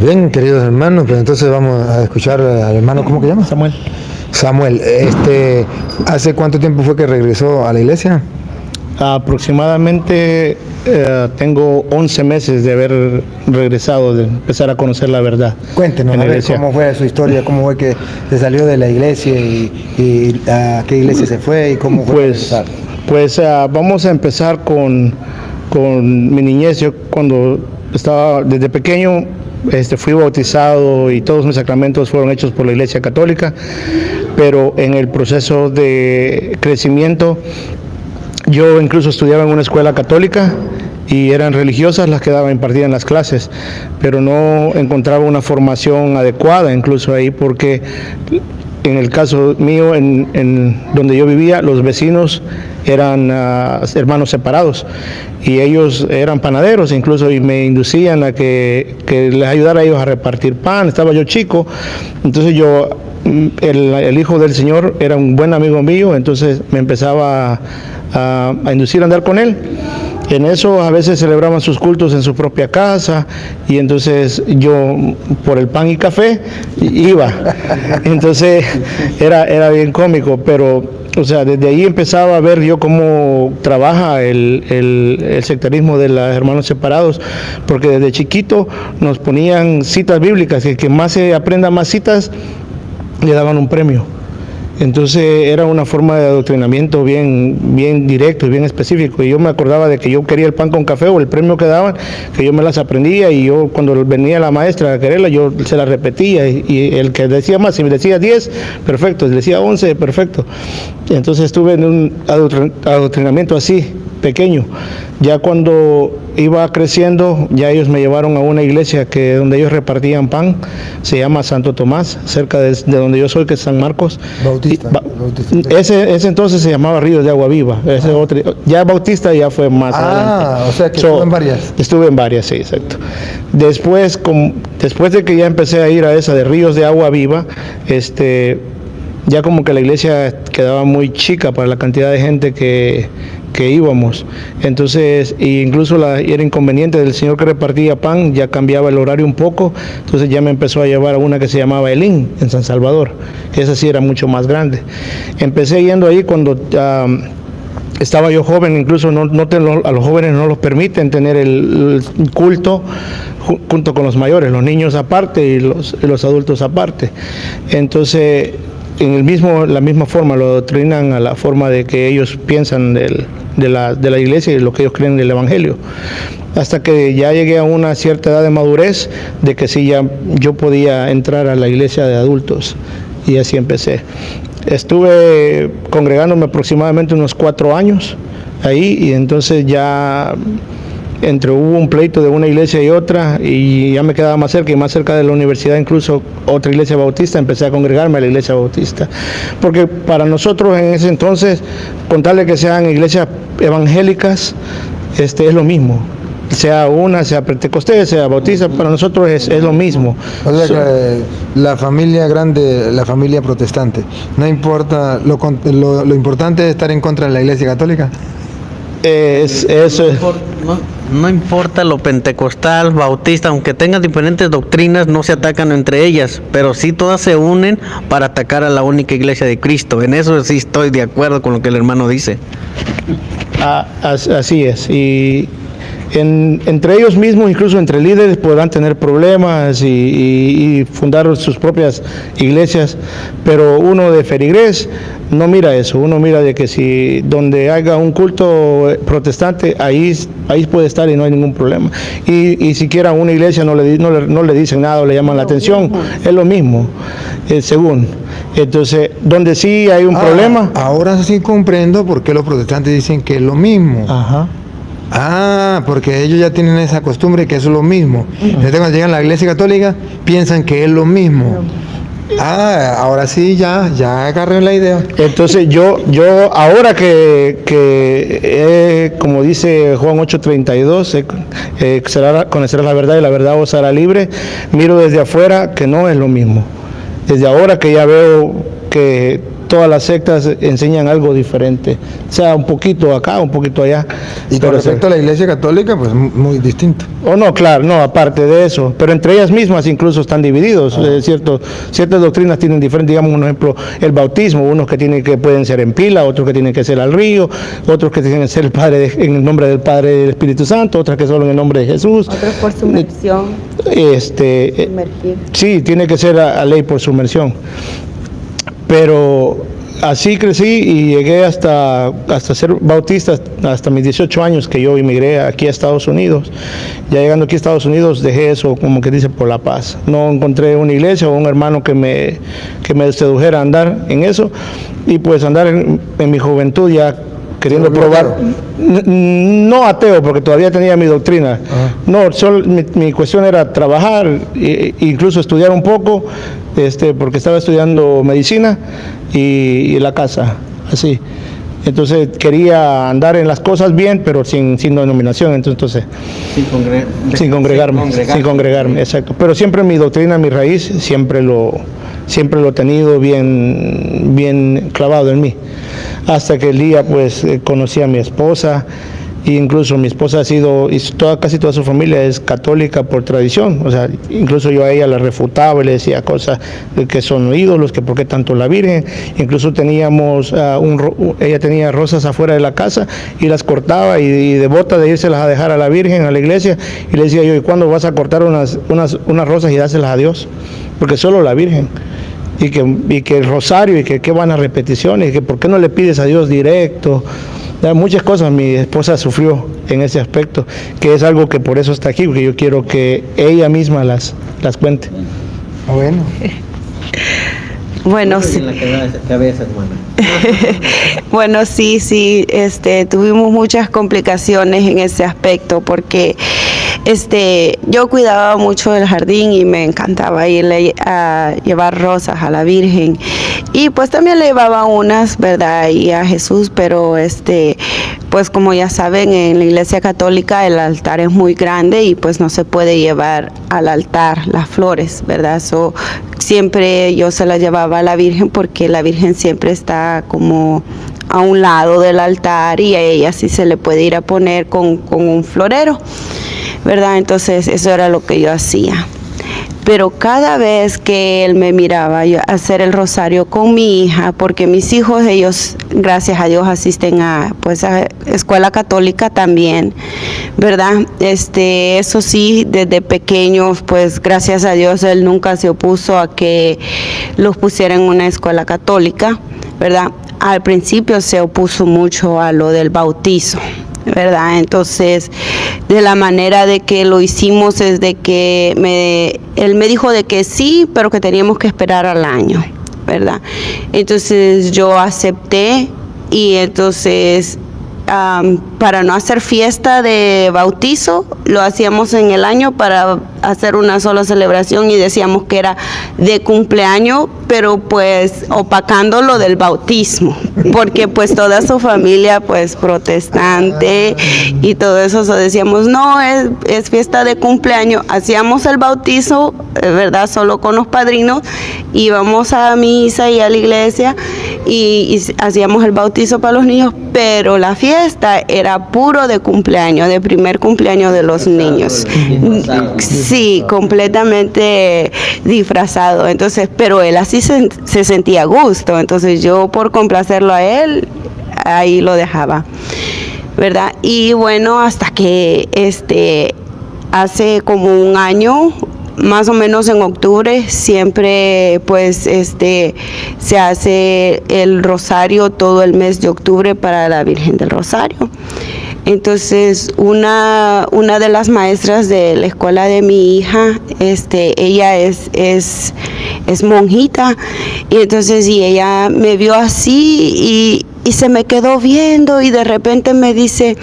Bien, queridos hermanos, pues entonces vamos a escuchar al hermano, ¿cómo que llama? Samuel. Samuel, ¿hace cuánto tiempo fue que regresó a la iglesia? Aproximadamente tengo 11 meses de haber regresado, de empezar a conocer la verdad. Cuéntenos, a ver, cómo fue su historia, cómo fue que se salió de la iglesia y a qué iglesia se fue y cómo fue regresar. Pues vamos a empezar con mi niñez. Yo cuando estaba desde pequeño fui bautizado y todos mis sacramentos fueron hechos por la Iglesia Católica, pero en el proceso de crecimiento yo incluso estudiaba en una escuela católica y eran religiosas las que impartían las clases, pero no encontraba una formación adecuada incluso ahí, porque en el caso mío, en donde yo vivía, los vecinos eran hermanos separados y ellos eran panaderos incluso, y me inducían a que les ayudara a ellos a repartir pan. Estaba yo chico, entonces el hijo del Señor era un buen amigo mío, entonces me empezaba a inducir a andar con él. En eso a veces celebraban sus cultos en su propia casa y entonces yo por el pan y café iba. Entonces era bien cómico, pero o sea, desde ahí empezaba a ver yo cómo trabaja el sectarismo de los hermanos separados, porque desde chiquito nos ponían citas bíblicas, y el que más se aprenda más citas le daban un premio. Entonces era una forma de adoctrinamiento bien directo y bien específico. Y yo me acordaba de que yo quería el pan con café o el premio que daban, que yo me las aprendía, y yo cuando venía la maestra a quererla, yo se la repetía, y el que decía más, si me decía 10, perfecto, si decía 11, perfecto. Entonces estuve en un adoctrinamiento así, pequeño. Ya cuando iba creciendo, ya ellos me llevaron a una iglesia donde ellos repartían pan, se llama Santo Tomás, cerca de donde yo soy, que es San Marcos. Bautista. Ese entonces se llamaba Ríos de Agua Viva. Ya Bautista ya fue más adelante. O sea que estuvo en varias. Estuve en varias, sí, exacto. Después de que ya empecé a ir a esa de Ríos de Agua Viva, ya como que la iglesia quedaba muy chica para la cantidad de gente que íbamos. Entonces, incluso era inconveniente del señor que repartía pan, ya cambiaba el horario un poco, entonces ya me empezó a llevar a una que se llamaba Elín, en San Salvador, que esa sí era mucho más grande. Empecé yendo ahí cuando estaba yo joven, incluso a los jóvenes no los permiten tener el culto junto con los mayores, los niños aparte y los adultos aparte. Entonces, la misma forma lo adoctrinan a la forma de que ellos piensan de la iglesia y lo que ellos creen del evangelio, hasta que ya llegué a una cierta edad de madurez, de que sí ya yo podía entrar a la iglesia de adultos, y así empecé. Estuve congregándome aproximadamente unos 4 años ahí, y entonces ya hubo un pleito de una iglesia y otra, y ya me quedaba más cerca, y más cerca de la universidad, incluso otra iglesia bautista. Empecé a congregarme a la iglesia bautista, porque para nosotros en ese entonces, contarle que sean iglesias evangélicas, es lo mismo, sea pentecostés, sea bautista, para nosotros es lo mismo. O sea que la familia grande, la familia protestante, no importa, lo importante es estar en contra de la iglesia católica. No importa lo pentecostal, bautista, aunque tengan diferentes doctrinas, no se atacan entre ellas, pero sí todas se unen para atacar a la única iglesia de Cristo. En eso sí estoy de acuerdo con lo que el hermano dice. Así es, y entre ellos mismos, incluso entre líderes, podrán tener problemas y fundar sus propias iglesias, pero uno de feligrés no mira eso. Uno mira de que si donde haya un culto protestante, ahí puede estar y no hay ningún problema, y siquiera una iglesia no le dicen nada o le llaman la atención, es lo mismo, según. Entonces, donde sí hay un problema. Ahora sí comprendo por qué los protestantes dicen que es lo mismo. Ajá. Porque ellos ya tienen esa costumbre que eso es lo mismo. Entonces, cuando llegan a la iglesia católica, piensan que es lo mismo. Ahora sí, ya agarré la idea. Entonces yo ahora que como dice Juan 8:32, conocerás la verdad y la verdad os hará libre, miro desde afuera que no es lo mismo. Desde ahora que ya veo que todas las sectas enseñan algo diferente, o sea, un poquito acá, un poquito allá. Y con respecto a la Iglesia Católica, pues muy distinto. Oh, no, claro, no, aparte de eso, pero entre ellas mismas incluso están divididos, ciertas doctrinas tienen diferentes, digamos, un ejemplo, el bautismo, unos que pueden ser en pila, otros que tienen que ser al río, otros que tienen que ser en el nombre del Padre y del Espíritu Santo, otras que solo en el nombre de Jesús. Otros por sumersión. Sí, tiene que ser a ley por sumersión. Pero así crecí y llegué hasta ser bautista, hasta mis 18 años que yo emigré aquí a Estados Unidos. Ya llegando aquí a Estados Unidos dejé eso, como que dice, por la paz. No encontré una iglesia o un hermano que me sedujera a andar en eso, y pues andar en mi juventud ya queriendo probar, no ateo, porque todavía tenía mi doctrina. No, solo mi cuestión era trabajar, incluso estudiar un poco, porque estaba estudiando medicina y la casa, así. Entonces quería andar en las cosas bien, pero sin denominación, entonces sin congregarme, exacto. Pero siempre mi doctrina, mi raíz, siempre lo he tenido bien clavado en mí. Hasta que el día pues conocí a mi esposa, e incluso mi esposa ha sido, y casi toda su familia es católica por tradición, o sea, incluso yo a ella la refutaba y le decía cosas que son ídolos, que por qué tanto la Virgen. Incluso teníamos, ella tenía rosas afuera de la casa y las cortaba, y devota de irselas a dejar a la Virgen, a la iglesia, y le decía yo, ¿y cuándo vas a cortar unas rosas y dárselas a Dios? Porque solo la Virgen. Y que el rosario, y que qué buenas repeticiones, y que por qué no le pides a Dios directo. Muchas cosas mi esposa sufrió en ese aspecto, que es algo que por eso está aquí, porque yo quiero que ella misma las cuente. Bueno. Bueno, sí. Bueno, sí, tuvimos muchas complicaciones en ese aspecto, porque yo cuidaba mucho del jardín y me encantaba irle a llevar rosas a la Virgen, y pues también le llevaba unas, ¿verdad?, y a Jesús, pero pues como ya saben, en la Iglesia Católica el altar es muy grande y pues no se puede llevar al altar las flores, ¿verdad? Siempre yo se las llevaba a la Virgen, porque la Virgen siempre está como a un lado del altar, y a ella sí se le puede ir a poner con un florero, ¿verdad? Entonces eso era lo que yo hacía. Pero cada vez que él me miraba yo hacer el rosario con mi hija, porque mis hijos, ellos, gracias a Dios, asisten a escuela católica también, ¿verdad? Eso sí, desde pequeños, pues gracias a Dios, él nunca se opuso a que los pusiera en una escuela católica, ¿verdad? Al principio se opuso mucho a lo del bautizo, ¿verdad? Entonces, de la manera de que lo hicimos es de que él me dijo de que sí, pero que teníamos que esperar al año, ¿verdad? Entonces yo acepté, y entonces para no hacer fiesta de bautizo, lo hacíamos en el año para hacer una sola celebración, y decíamos que era de cumpleaños, pero pues opacando lo del bautismo, porque pues toda su familia pues protestante y todo eso, decíamos no, es fiesta de cumpleaños. Hacíamos el bautizo, ¿verdad?, solo con los padrinos, íbamos a misa y a la iglesia y hacíamos el bautizo para los niños, pero la fiesta era puro de cumpleaños, de primer cumpleaños de los niños. Sí, completamente disfrazado. Entonces, pero él así se sentía a gusto. Entonces yo, por complacerlo a él, ahí lo dejaba, ¿verdad? Y bueno, hasta que hace como un año, más o menos en octubre, siempre pues se hace el rosario todo el mes de octubre para la Virgen del Rosario. Entonces una de las maestras de la escuela de mi hija, ella es monjita, y entonces ella me vio así y se me quedó viendo, y de repente me dice,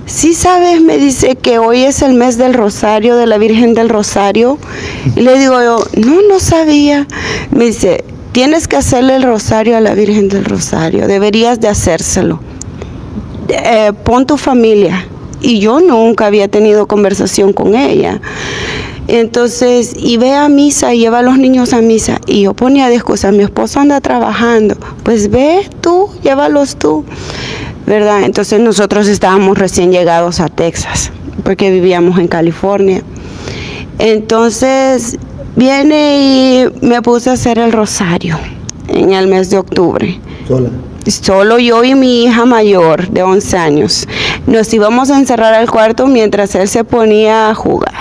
sí sabes, me dice que hoy es el mes del Rosario, de la Virgen del Rosario. Y le digo yo, no sabía. Me dice, tienes que hacerle el rosario a la Virgen del Rosario, deberías de hacérselo. Pon tu familia. Y yo nunca había tenido conversación con ella. Entonces, y ve a misa y lleva a los niños a misa. Y yo ponía de excusa, mi esposo anda trabajando, pues ve tú, llévalos tú, ¿verdad? Entonces nosotros estábamos recién llegados a Texas, porque vivíamos en California. Entonces viene y me puse a hacer el rosario en el mes de octubre. Sola. Solo yo y mi hija mayor de 11 años. Nos íbamos a encerrar al cuarto mientras él se ponía a jugar.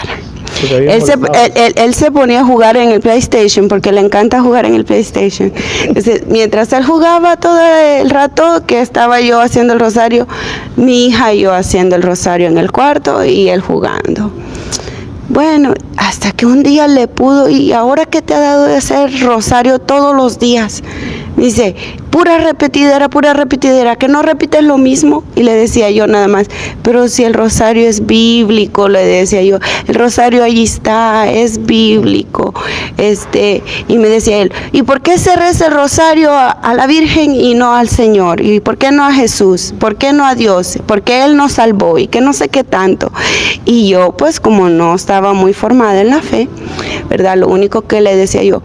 Él se ponía a jugar en el PlayStation porque le encanta jugar en el PlayStation. Entonces, mientras él jugaba todo el rato que estaba yo haciendo el rosario, mi hija y yo haciendo el rosario en el cuarto y él jugando. Bueno, hasta que un día le pudo, y ahora que te ha dado de hacer rosario todos los días, dice, pura repetidera, que no repites lo mismo. Y le decía yo nada más, pero si el rosario es bíblico, le decía yo, el rosario allí está, es bíblico. Y me decía él, ¿y por qué se reza el rosario a la Virgen y no al Señor? ¿Y por qué no a Jesús? ¿Por qué no a Dios? ¿Por qué Él nos salvó? Y que no sé qué tanto. Y yo, pues como no estaba muy formada en la fe, ¿verdad? Lo único que le decía yo,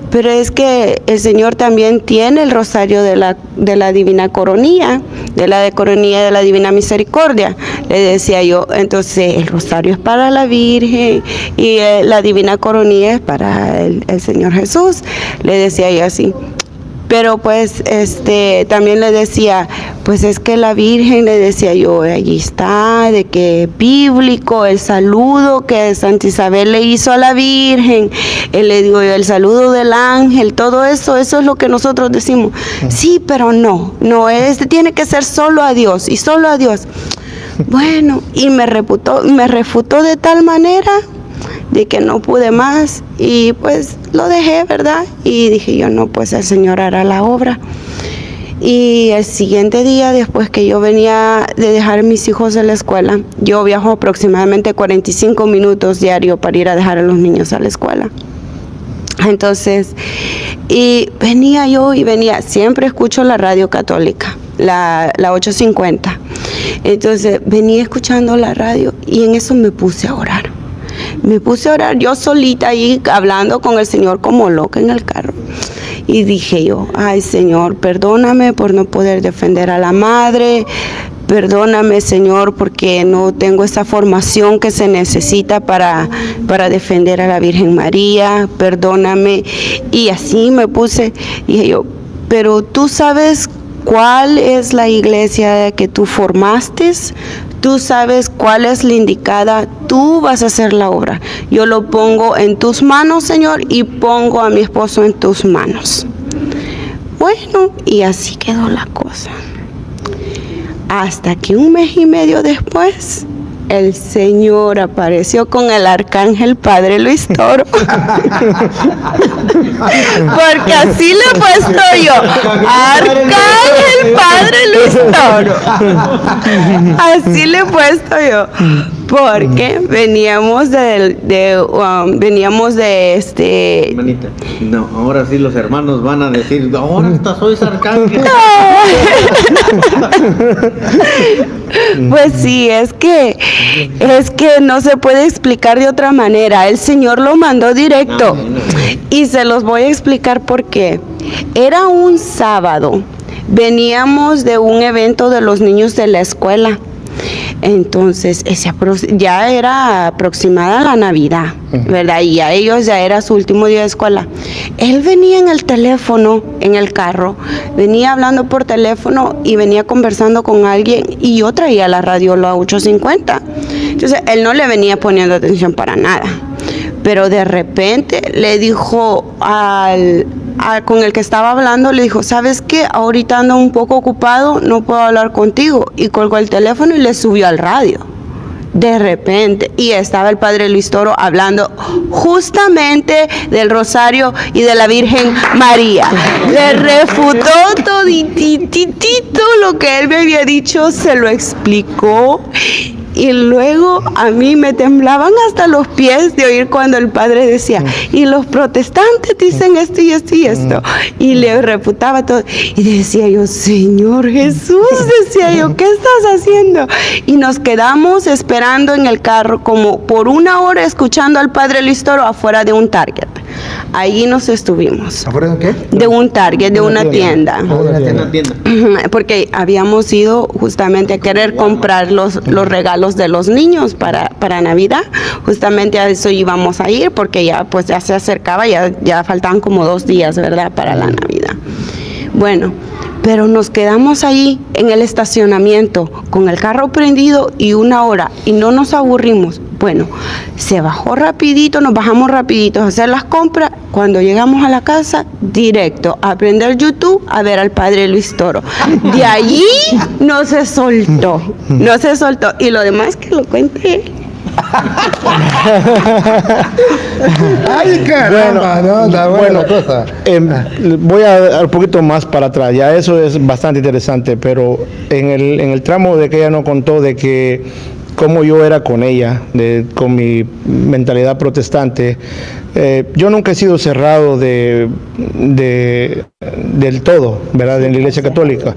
pero es que el Señor también tiene el rosario de la Divina Coronilla, de la Coronilla de la Divina Misericordia, le decía yo. Entonces el rosario es para la Virgen y la Divina Coronilla es para el Señor Jesús, le decía yo así. Pero pues también le decía, pues es que la Virgen, le decía yo, allí está, de que bíblico, el saludo que Santa Isabel le hizo a la Virgen, le digo yo, el saludo del ángel, todo eso es lo que nosotros decimos. Sí, pero no, tiene que ser solo a Dios y solo a Dios. Bueno, y me refutó de tal manera de que no pude más y pues lo dejé, ¿verdad? Y dije yo, no, pues el Señor hará la obra. Y el siguiente día, después que yo venía de dejar a mis hijos en la escuela, yo viajo aproximadamente 45 minutos diario para ir a dejar a los niños a la escuela. Entonces, y venía, siempre escucho la radio católica, la 850. Entonces, venía escuchando la radio y en eso me puse a orar. Yo solita ahí hablando con el Señor como loca en el carro. Y dije yo, ay Señor, perdóname por no poder defender a la madre. Perdóname, Señor, porque no tengo esa formación que se necesita para defender a la Virgen María. Perdóname. Y así me puse, dije yo, pero tú sabes cuál es la iglesia que tú formaste, tú sabes cuál es la indicada, tú vas a hacer la obra. Yo lo pongo en tus manos, Señor, y pongo a mi esposo en tus manos. Bueno, y así quedó la cosa. Hasta que 1 mes y medio después, el Señor apareció con el arcángel Padre Luis Toro. Porque así le he puesto yo, arcángel Padre Luis Toro. Así le he puesto yo. Porque veníamos Hermanita, no, ahora sí los hermanos van a decir, ahora hasta soy arcángel. Pues sí, es que no se puede explicar de otra manera. El Señor lo mandó directo. Y se los voy a explicar por qué. Era un sábado. Veníamos de un evento de los niños de la escuela. Entonces, ya era aproximada la Navidad, ¿verdad? Y a ellos ya era su último día de escuela. Él venía en el teléfono, en el carro, venía hablando por teléfono y venía conversando con alguien y yo traía la radio, la 850. Entonces, él no le venía poniendo atención para nada. Pero de repente le dijo con el que estaba hablando, le dijo, ¿sabes qué? Ahorita ando un poco ocupado, no puedo hablar contigo. Y colgó el teléfono y le subió al radio. De repente, y estaba el Padre Luis Toro hablando justamente del Rosario y de la Virgen María. Le refutó todititito lo que él me había dicho, se lo explicó. Y luego a mí me temblaban hasta los pies de oír cuando el padre decía, y los protestantes dicen esto y esto y esto. Y le refutaba todo. Y decía yo, Señor Jesús, decía yo, ¿qué estás haciendo? Y nos quedamos esperando en el carro como por 1 hora escuchando al padre Luis Toro afuera de un Target. Ahí nos estuvimos. ¿Afuera de qué? De un Target, de una tienda. Una tienda. Porque habíamos ido justamente a querer comprar los regalos de los niños para Navidad. Justamente a eso íbamos a ir porque ya pues ya se acercaba, ya faltaban como 2 días, ¿verdad? Para la Navidad. Bueno, pero nos quedamos ahí en el estacionamiento con el carro prendido y 1 hora y no nos aburrimos. Bueno, se bajó rapidito, nos bajamos rapidito a hacer las compras. Cuando llegamos a la casa, directo a prender YouTube a ver al padre Luis Toro. De allí no se soltó. Y lo demás que lo cuente él. Ay, caramba, no, está buena la cosa. Voy a dar un poquito más para atrás, ya eso es bastante interesante, pero en el tramo de que ella nos contó de que cómo yo era con ella, con mi mentalidad protestante, yo nunca he sido cerrado del todo, ¿verdad? En la Iglesia Católica.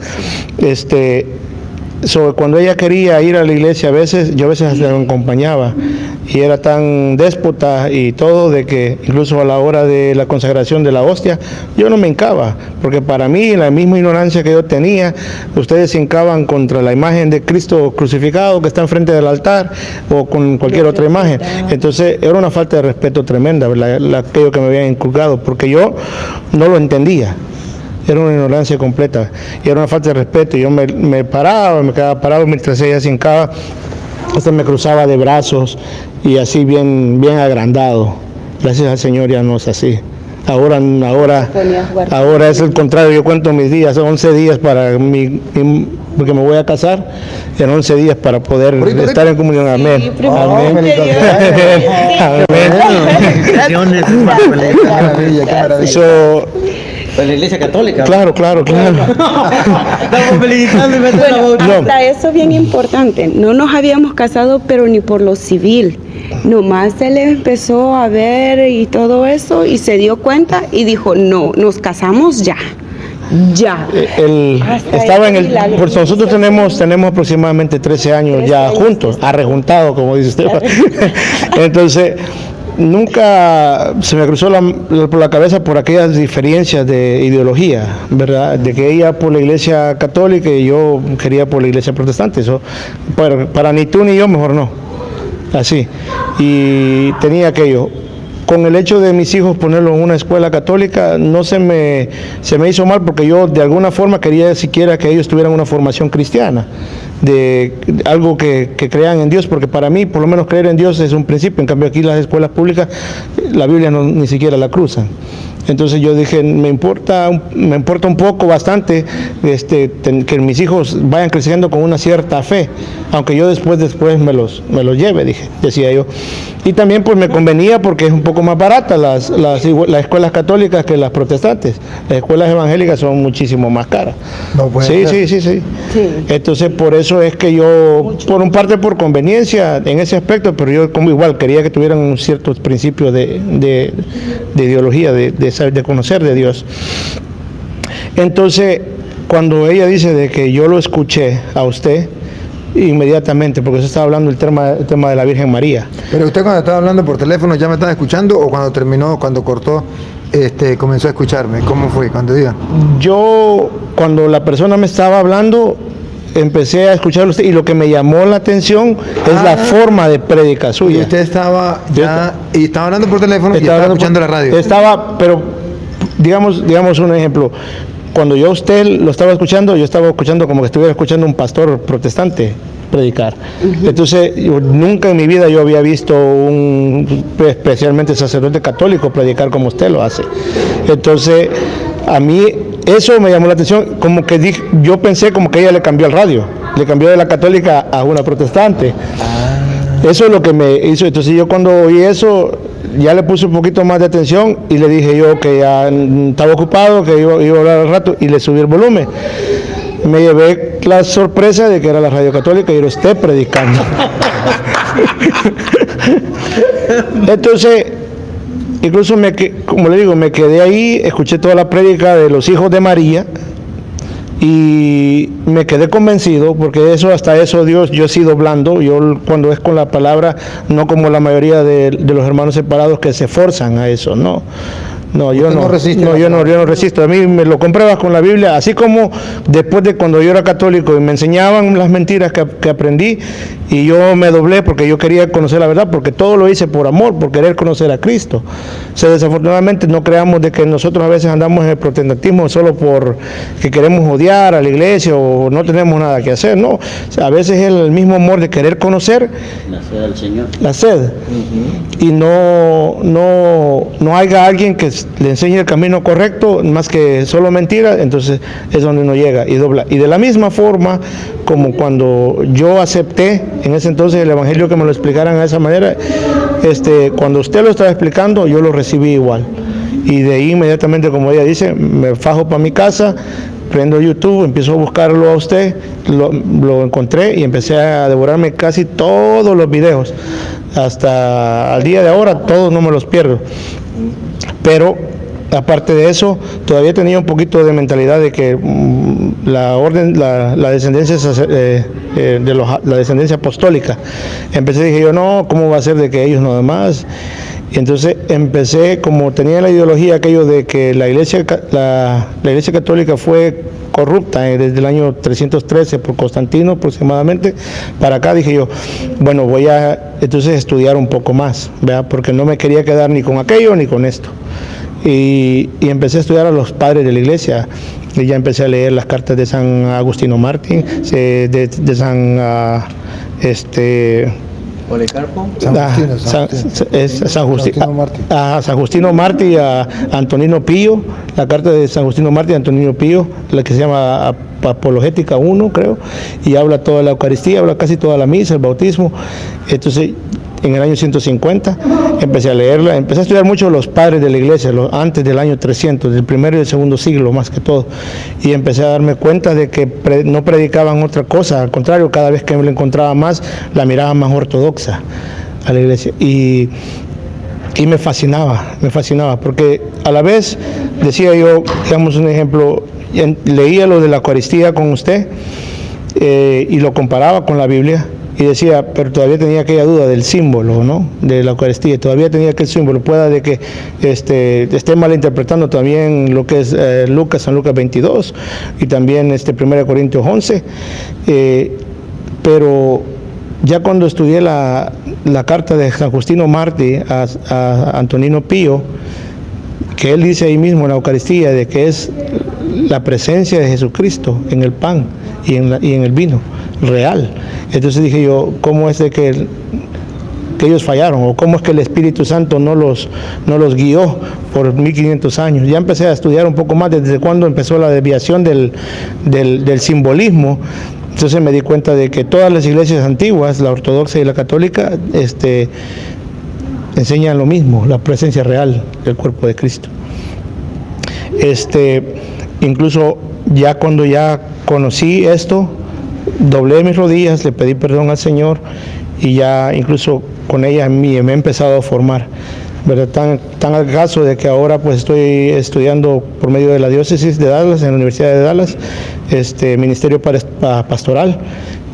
Cuando ella quería ir a la iglesia, yo a veces hasta la acompañaba, y era tan déspota y todo de que incluso a la hora de la consagración de la hostia, yo no me hincaba, porque para mí, en la misma ignorancia que yo tenía, ustedes se hincaban contra la imagen de Cristo crucificado que está enfrente del altar o con cualquier otra imagen. Entonces era una falta de respeto tremenda, aquello que me habían inculcado, porque yo no lo entendía. Era una ignorancia completa y era una falta de respeto. Yo me quedaba parado mientras ella se hincaba, hasta me cruzaba de brazos y así bien agrandado. Gracias al Señor ya no es así. Ahora es el contrario. Yo cuento mis días, 11 días porque me voy a casar, en 11 días para poder estar en comunión. Amén. Sí, Amén. Bendiciones. Qué maravilla, qué maravilla. Pues la Iglesia Católica. Claro. Estamos felicitando y me están bautizando. Hasta eso bien importante, no nos habíamos casado pero ni por lo civil, nomás él empezó a ver y todo eso y se dio cuenta y dijo, no, nos casamos ya. Pues nosotros tenemos aproximadamente 13 años ya juntos, arrejuntados, como dice usted. Entonces, nunca se me cruzó por la cabeza por aquellas diferencias de ideología, ¿verdad? De que ella por la Iglesia Católica y yo quería por la Iglesia Protestante. Eso, para ni tú ni yo, mejor no. Así. Y tenía aquello. Con el hecho de mis hijos ponerlos en una escuela católica, no se me hizo mal, porque yo de alguna forma quería siquiera que ellos tuvieran una formación cristiana, de algo que crean en Dios, porque para mí, por lo menos, creer en Dios es un principio. En cambio, aquí las escuelas públicas, la Biblia ni siquiera la cruzan. Entonces yo dije, me importa un poco, bastante, que mis hijos vayan creciendo con una cierta fe, aunque yo después me los lleve, decía yo. Y también pues me convenía porque es un poco más barata las escuelas católicas que las protestantes. Las escuelas evangélicas son muchísimo más caras. No puede ser. Sí. Entonces por eso es que yo, por conveniencia en ese aspecto, pero yo como igual quería que tuvieran un cierto principio de ideología, de conocer de Dios. Entonces, cuando ella dice de que yo lo escuché a usted, inmediatamente, porque se estaba hablando el tema de la Virgen María. Pero usted, cuando estaba hablando por teléfono, ¿ya me estaba escuchando o cuando cortó, comenzó a escucharme? ¿Cómo fue cuando diga? Yo, cuando la persona me estaba hablando, empecé a escucharlo usted, y lo que me llamó la atención es la forma de prédica suya. Y usted estaba hablando por teléfono y estaba escuchando la radio. Pero digamos un ejemplo. Cuando yo a usted lo estaba escuchando, yo estaba escuchando como que estuviera escuchando un pastor protestante predicar. Entonces, nunca en mi vida yo había visto especialmente sacerdote católico predicar como usted lo hace. Entonces, a mí eso me llamó la atención, como que yo pensé como que ella le cambió el radio, le cambió de la católica a una protestante. Eso es lo que me hizo. Entonces yo cuando oí eso, ya le puse un poquito más de atención y le dije yo que ya estaba ocupado, que iba a hablar al rato, y le subí el volumen. me llevé la sorpresa de que era la radio católica y yo esté predicando. Entonces, incluso como le digo, me quedé ahí, escuché toda la prédica de los hijos de María y me quedé convencido, porque hasta eso Dios, yo he sido blando, yo cuando es con la palabra, no como la mayoría de los hermanos separados que se forzan a eso, no. No, yo no resisto. A mí me lo compruebas con la Biblia, así como después de cuando yo era católico y me enseñaban las mentiras que aprendí y yo me doblé porque yo quería conocer la verdad, porque todo lo hice por amor, por querer conocer a Cristo. O sea, desafortunadamente no creamos de que nosotros a veces andamos en el protestantismo solo por que queremos odiar a la iglesia o no tenemos nada que hacer, no. O sea, a veces es el mismo amor de querer conocer la sed del Señor. La sed. Y no haya alguien que le enseñe el camino correcto, más que solo mentira, entonces es donde uno llega y dobla. Y de la misma forma, como cuando yo acepté en ese entonces el Evangelio que me lo explicaran de esa manera, cuando usted lo estaba explicando, yo lo recibí igual. Y de ahí inmediatamente, como ella dice, me fajo para mi casa, prendo YouTube, empiezo a buscarlo a usted, lo encontré y empecé a devorarme casi todos los videos. Hasta al día de ahora, todos no me los pierdo. Pero aparte de eso, todavía tenía un poquito de mentalidad de que la descendencia la descendencia apostólica. Dije yo, no, ¿cómo va a ser de que ellos no demás? Y entonces empecé, como tenía la ideología aquello de que la iglesia católica fue corrupta desde el año 313 por Constantino aproximadamente para acá, dije yo, bueno, voy a entonces estudiar un poco más, ¿verdad? Porque no me quería quedar ni con aquello ni con esto. Y empecé a estudiar a los padres de la iglesia. Y ya empecé a leer las cartas de San Agustino Mártir, de San Policarpo. San Justino Mártir y a Antonino Pío, la carta de San Justino Mártir y Antonino Pío, la que se llama Apologética 1, creo, y habla toda la Eucaristía, habla casi toda la misa, el bautismo. Entonces, en el año 150 empecé a leerla, empecé a estudiar mucho los padres de la iglesia, antes del año 300, del primero y del segundo siglo más que todo, y empecé a darme cuenta de que no predicaban otra cosa, al contrario, cada vez que me la encontraba más, la miraba más ortodoxa a la iglesia, y me fascinaba, porque a la vez, decía yo, digamos un ejemplo, leía lo de la Eucaristía con usted, y lo comparaba con la Biblia, y decía, pero todavía tenía aquella duda del símbolo, ¿no? De la Eucaristía, todavía tenía aquel símbolo, pueda de que esté malinterpretando también lo que es San Lucas 22 y también 1 Corintios 11, pero ya cuando estudié la carta de San Justino Mártir a Antonino Pío, que él dice ahí mismo en la Eucaristía de que es la presencia de Jesucristo en el pan y en el vino real. Entonces dije yo, ¿cómo es de que ellos fallaron? ¿O cómo es que el Espíritu Santo no los guió por 1500 años? Ya empecé a estudiar un poco más desde cuando empezó la desviación del simbolismo. Entonces me di cuenta de que todas las iglesias antiguas, la ortodoxa y la católica, enseñan lo mismo, la presencia real del cuerpo de Cristo. Incluso ya cuando ya conocí esto, doblé mis rodillas, le pedí perdón al Señor y ya incluso con ella me he empezado a formar, ¿verdad? Tan al caso de que ahora pues estoy estudiando por medio de la diócesis de Dallas, en la Universidad de Dallas, ministerio pastoral,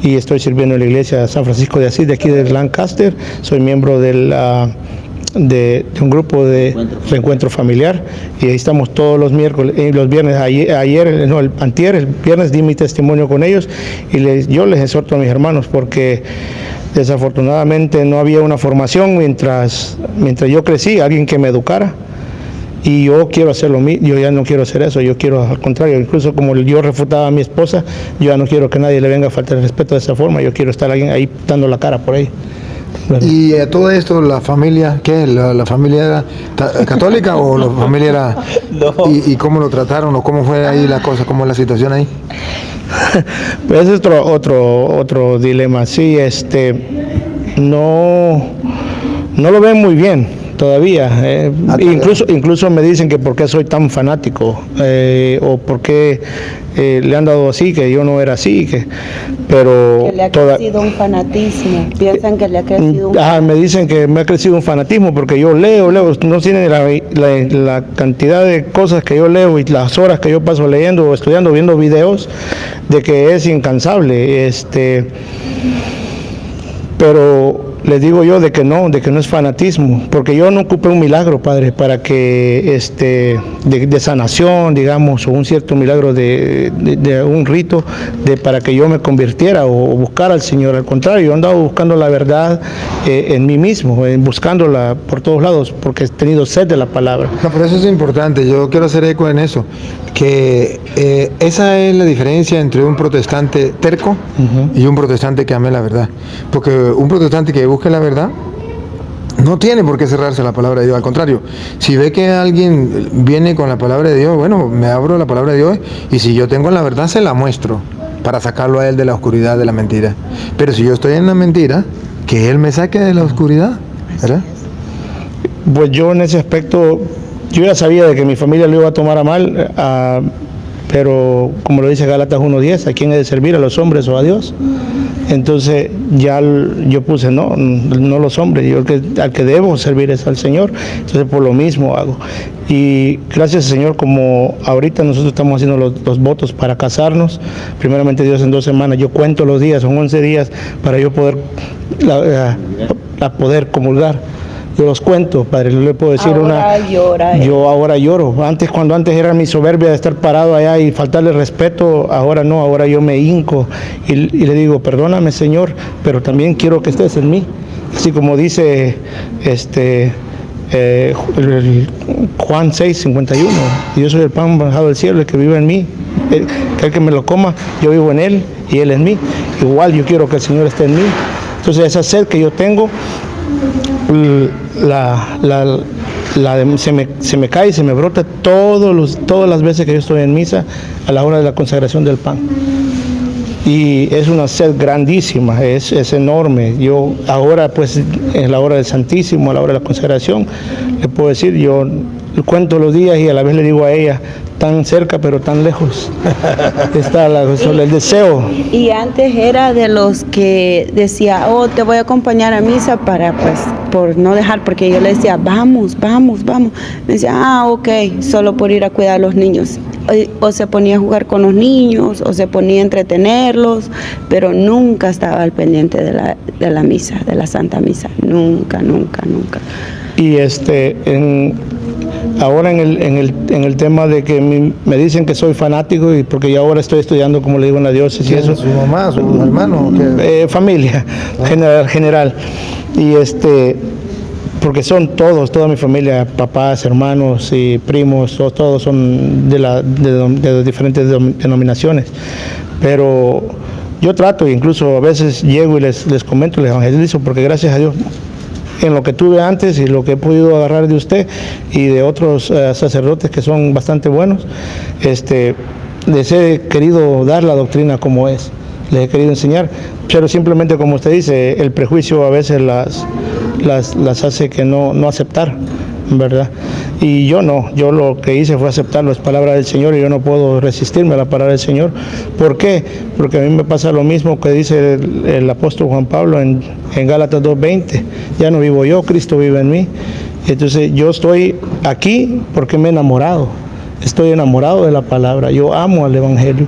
y estoy sirviendo en la iglesia San Francisco de Asís de aquí de Lancaster. Soy miembro de un grupo de reencuentro familiar, y ahí estamos todos los miércoles y los viernes. El viernes di mi testimonio con ellos, y yo les exhorto a mis hermanos, porque desafortunadamente no había una formación mientras yo crecí, alguien que me educara, y yo quiero hacer lo mismo. Yo ya no quiero hacer eso, yo quiero al contrario, incluso como yo refutaba a mi esposa, yo ya no quiero que nadie le venga a faltar el respeto de esa forma, yo quiero estar alguien ahí dando la cara por ahí. Y todo esto, la familia, ¿qué? ¿La familia era católica o la familia era...? No. ¿Y cómo lo trataron o cómo fue ahí la cosa, cómo es la situación ahí? Pues es otro dilema. Sí, no lo ven muy bien todavía. Incluso me dicen que por qué soy tan fanático o por qué le han dado así, que yo no era así, pero que le ha crecido un fanatismo. Piensan que le ha crecido un me dicen que me ha crecido un fanatismo porque yo leo, no tienen la cantidad de cosas que yo leo y las horas que yo paso leyendo o estudiando, viendo videos, de que es incansable. Pero les digo yo de que no es fanatismo, porque yo no ocupé un milagro, Padre, para que de sanación, digamos, o un cierto milagro de un rito para que yo me convirtiera o buscara al Señor. Al contrario, yo andaba buscando la verdad en mí mismo, buscándola por todos lados, porque he tenido sed de la palabra. No, pero eso es importante, yo quiero hacer eco en eso, que esa es la diferencia entre un protestante terco y un protestante que ame la verdad, porque un protestante que busque la verdad no tiene por qué cerrarse a la palabra de Dios, al contrario, si ve que alguien viene con la palabra de Dios, bueno, me abro la palabra de Dios y si yo tengo la verdad se la muestro para sacarlo a él de la oscuridad, de la mentira. Pero si yo estoy en la mentira, que él me saque de la oscuridad, ¿verdad? Pues yo en ese aspecto, yo ya sabía de que mi familia lo iba a tomar a mal, pero como lo dice Gálatas 1:10, ¿a quién he de servir? ¿A los hombres o a Dios? Entonces ya yo puse, no los hombres, yo al que debo servir es al Señor, entonces por lo mismo hago. Y gracias al Señor, como ahorita nosotros estamos haciendo los votos para casarnos, primeramente Dios en 2 semanas, yo cuento los días, son 11 días para yo poder, poder comulgar. Yo los cuento, Padre, yo le puedo decir yo ahora lloro. Cuando antes era mi soberbia de estar parado allá y faltarle respeto, ahora no, ahora yo me hinco y le digo, perdóname, Señor, pero también quiero que estés en mí. Así como dice Juan 6:51, yo soy el pan bajado del cielo, el que vive en mí, el que me lo coma, yo vivo en él y él en mí. Igual yo quiero que el Señor esté en mí. Entonces esa sed que yo tengo, se me cae y se me brota todas las veces que yo estoy en misa a la hora de la consagración del pan. Y es una sed grandísima, es enorme. Yo ahora, pues, en la hora del Santísimo, a la hora de la consagración, le puedo decir, yo cuento los días y a la vez le digo a ella, tan cerca pero tan lejos está el deseo. Y antes era de los que decía, te voy a acompañar a misa para, pues, por no dejar, porque yo le decía, vamos. Me decía, ok, solo por ir a cuidar a los niños. O se ponía a jugar con los niños, o se ponía a entretenerlos, pero nunca estaba al pendiente de la misa, de la Santa Misa, nunca. Y ahora en el tema de que me dicen que soy fanático y porque yo ahora estoy estudiando, como le digo, en la diócesis y eso. ¿Su mamá, su hermano? Familia, general. Y porque son toda mi familia, papás, hermanos y primos, todos son de diferentes denominaciones. Pero yo trato, incluso a veces llego y les comento, les evangelizo, porque gracias a Dios, en lo que tuve antes y lo que he podido agarrar de usted y de otros sacerdotes que son bastante buenos, les he querido dar la doctrina como es, les he querido enseñar, pero simplemente, como usted dice, el prejuicio a veces las hace que no aceptar, ¿verdad? Y yo lo que hice fue aceptarlo, es palabra del Señor y yo no puedo resistirme a la palabra del Señor. ¿Por qué? Porque a mí me pasa lo mismo que dice el apóstol Juan Pablo en Gálatas 2:20, ya no vivo yo, Cristo vive en mí. Entonces yo estoy aquí porque me he enamorado, estoy enamorado de la palabra, yo amo al Evangelio.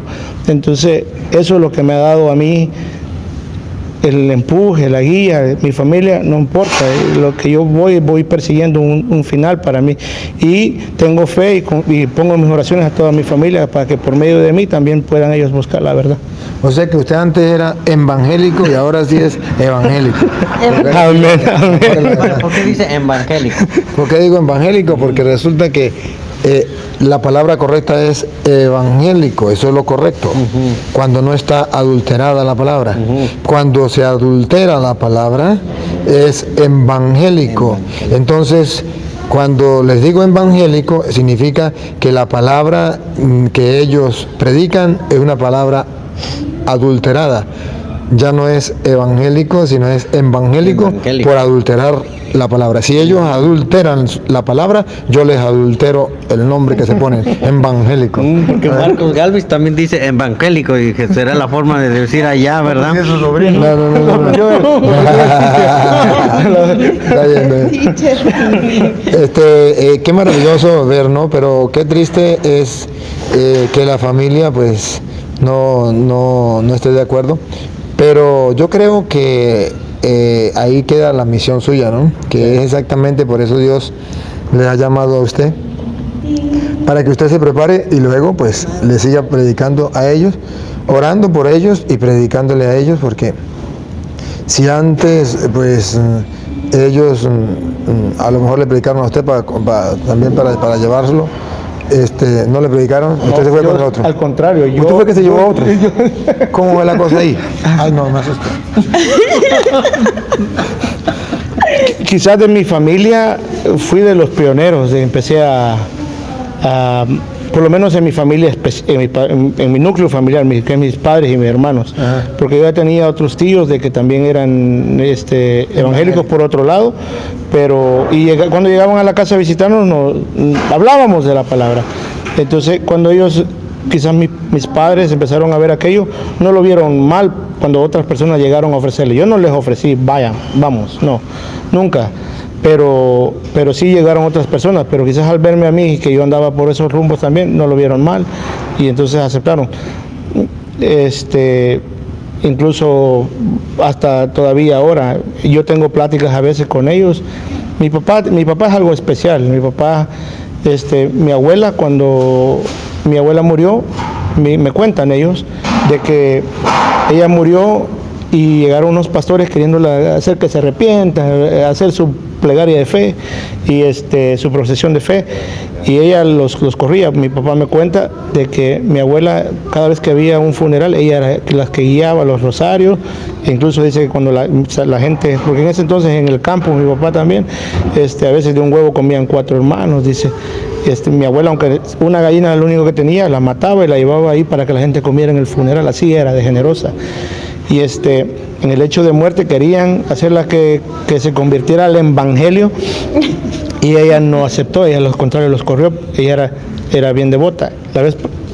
Entonces eso es lo que me ha dado a mí el empuje, la guía, mi familia, no importa, lo que yo voy persiguiendo un final para mí y tengo fe y pongo mis oraciones a toda mi familia para que por medio de mí también puedan ellos buscar la verdad. O sea que usted antes era evangélico y ahora sí es evangélico. Amén. ¿Por qué dice evangélico? ¿Por qué digo evangélico? Porque resulta que la palabra correcta es evangélico, eso es lo correcto, cuando no está adulterada la palabra. Cuando se adultera la palabra es evangélico. Entonces, cuando les digo evangélico, significa que la palabra que ellos predican es una palabra adulterada. ya no es evangélico, sino es evangélico por adulterar la palabra. Si ellos adulteran la palabra, yo les adultero el nombre que se pone, evangélico. Porque Marcos Galvis también dice evangélico y que será la forma de decir allá, ¿verdad? Es su sobrino. No. Está bien. Qué maravilloso ver, ¿no? Pero qué triste es que la familia, pues, no esté de acuerdo. Pero yo creo que ahí queda la misión suya, ¿no? Que es exactamente por eso Dios le ha llamado a usted, para que usted se prepare y luego pues le siga predicando a ellos, orando por ellos y predicándole a ellos, porque si antes pues ellos a lo mejor le predicaron a usted también para llevárselo, no le predicaron, usted se fue con el otro. Al contrario, ¿Usted fue que se llevó a otro? ¿Cómo ve la cosa ahí? Ay, no, me asustó. Quizás de mi familia fui de los pioneros, empecé por lo menos en mi familia, en mi núcleo familiar, que es mis padres y mis hermanos. Ajá. Porque yo ya tenía otros tíos de que también eran evangélicos por otro lado, pero cuando llegaban a la casa a visitarnos, hablábamos de la palabra. Entonces, cuando ellos, quizás mis padres empezaron a ver aquello, no lo vieron mal cuando otras personas llegaron a ofrecerle. Yo no les ofrecí, vayan, vamos, no, nunca. Pero sí llegaron otras personas, pero quizás al verme a mí, que yo andaba por esos rumbos también, no lo vieron mal y entonces aceptaron. Incluso hasta todavía ahora, yo tengo pláticas a veces con ellos. Mi papá es algo especial. Mi papá, mi abuela, cuando mi abuela murió, me cuentan ellos de que ella murió y llegaron unos pastores queriéndola hacer que se arrepienta, hacer su plegaria de fe y su procesión de fe, y ella los corría. Mi papá me cuenta de que mi abuela, cada vez que había un funeral, ella era la que guiaba los rosarios. E incluso dice que cuando la gente, porque en ese entonces en el campo, mi papá también, a veces de un huevo comían 4 hermanos, dice. Mi abuela, aunque una gallina era lo único que tenía, la mataba y la llevaba ahí para que la gente comiera en el funeral, así era de generosa. Y en el hecho de muerte querían hacerla que se convirtiera al evangelio, y ella no aceptó, ella al contrario los corrió. Ella era bien devota.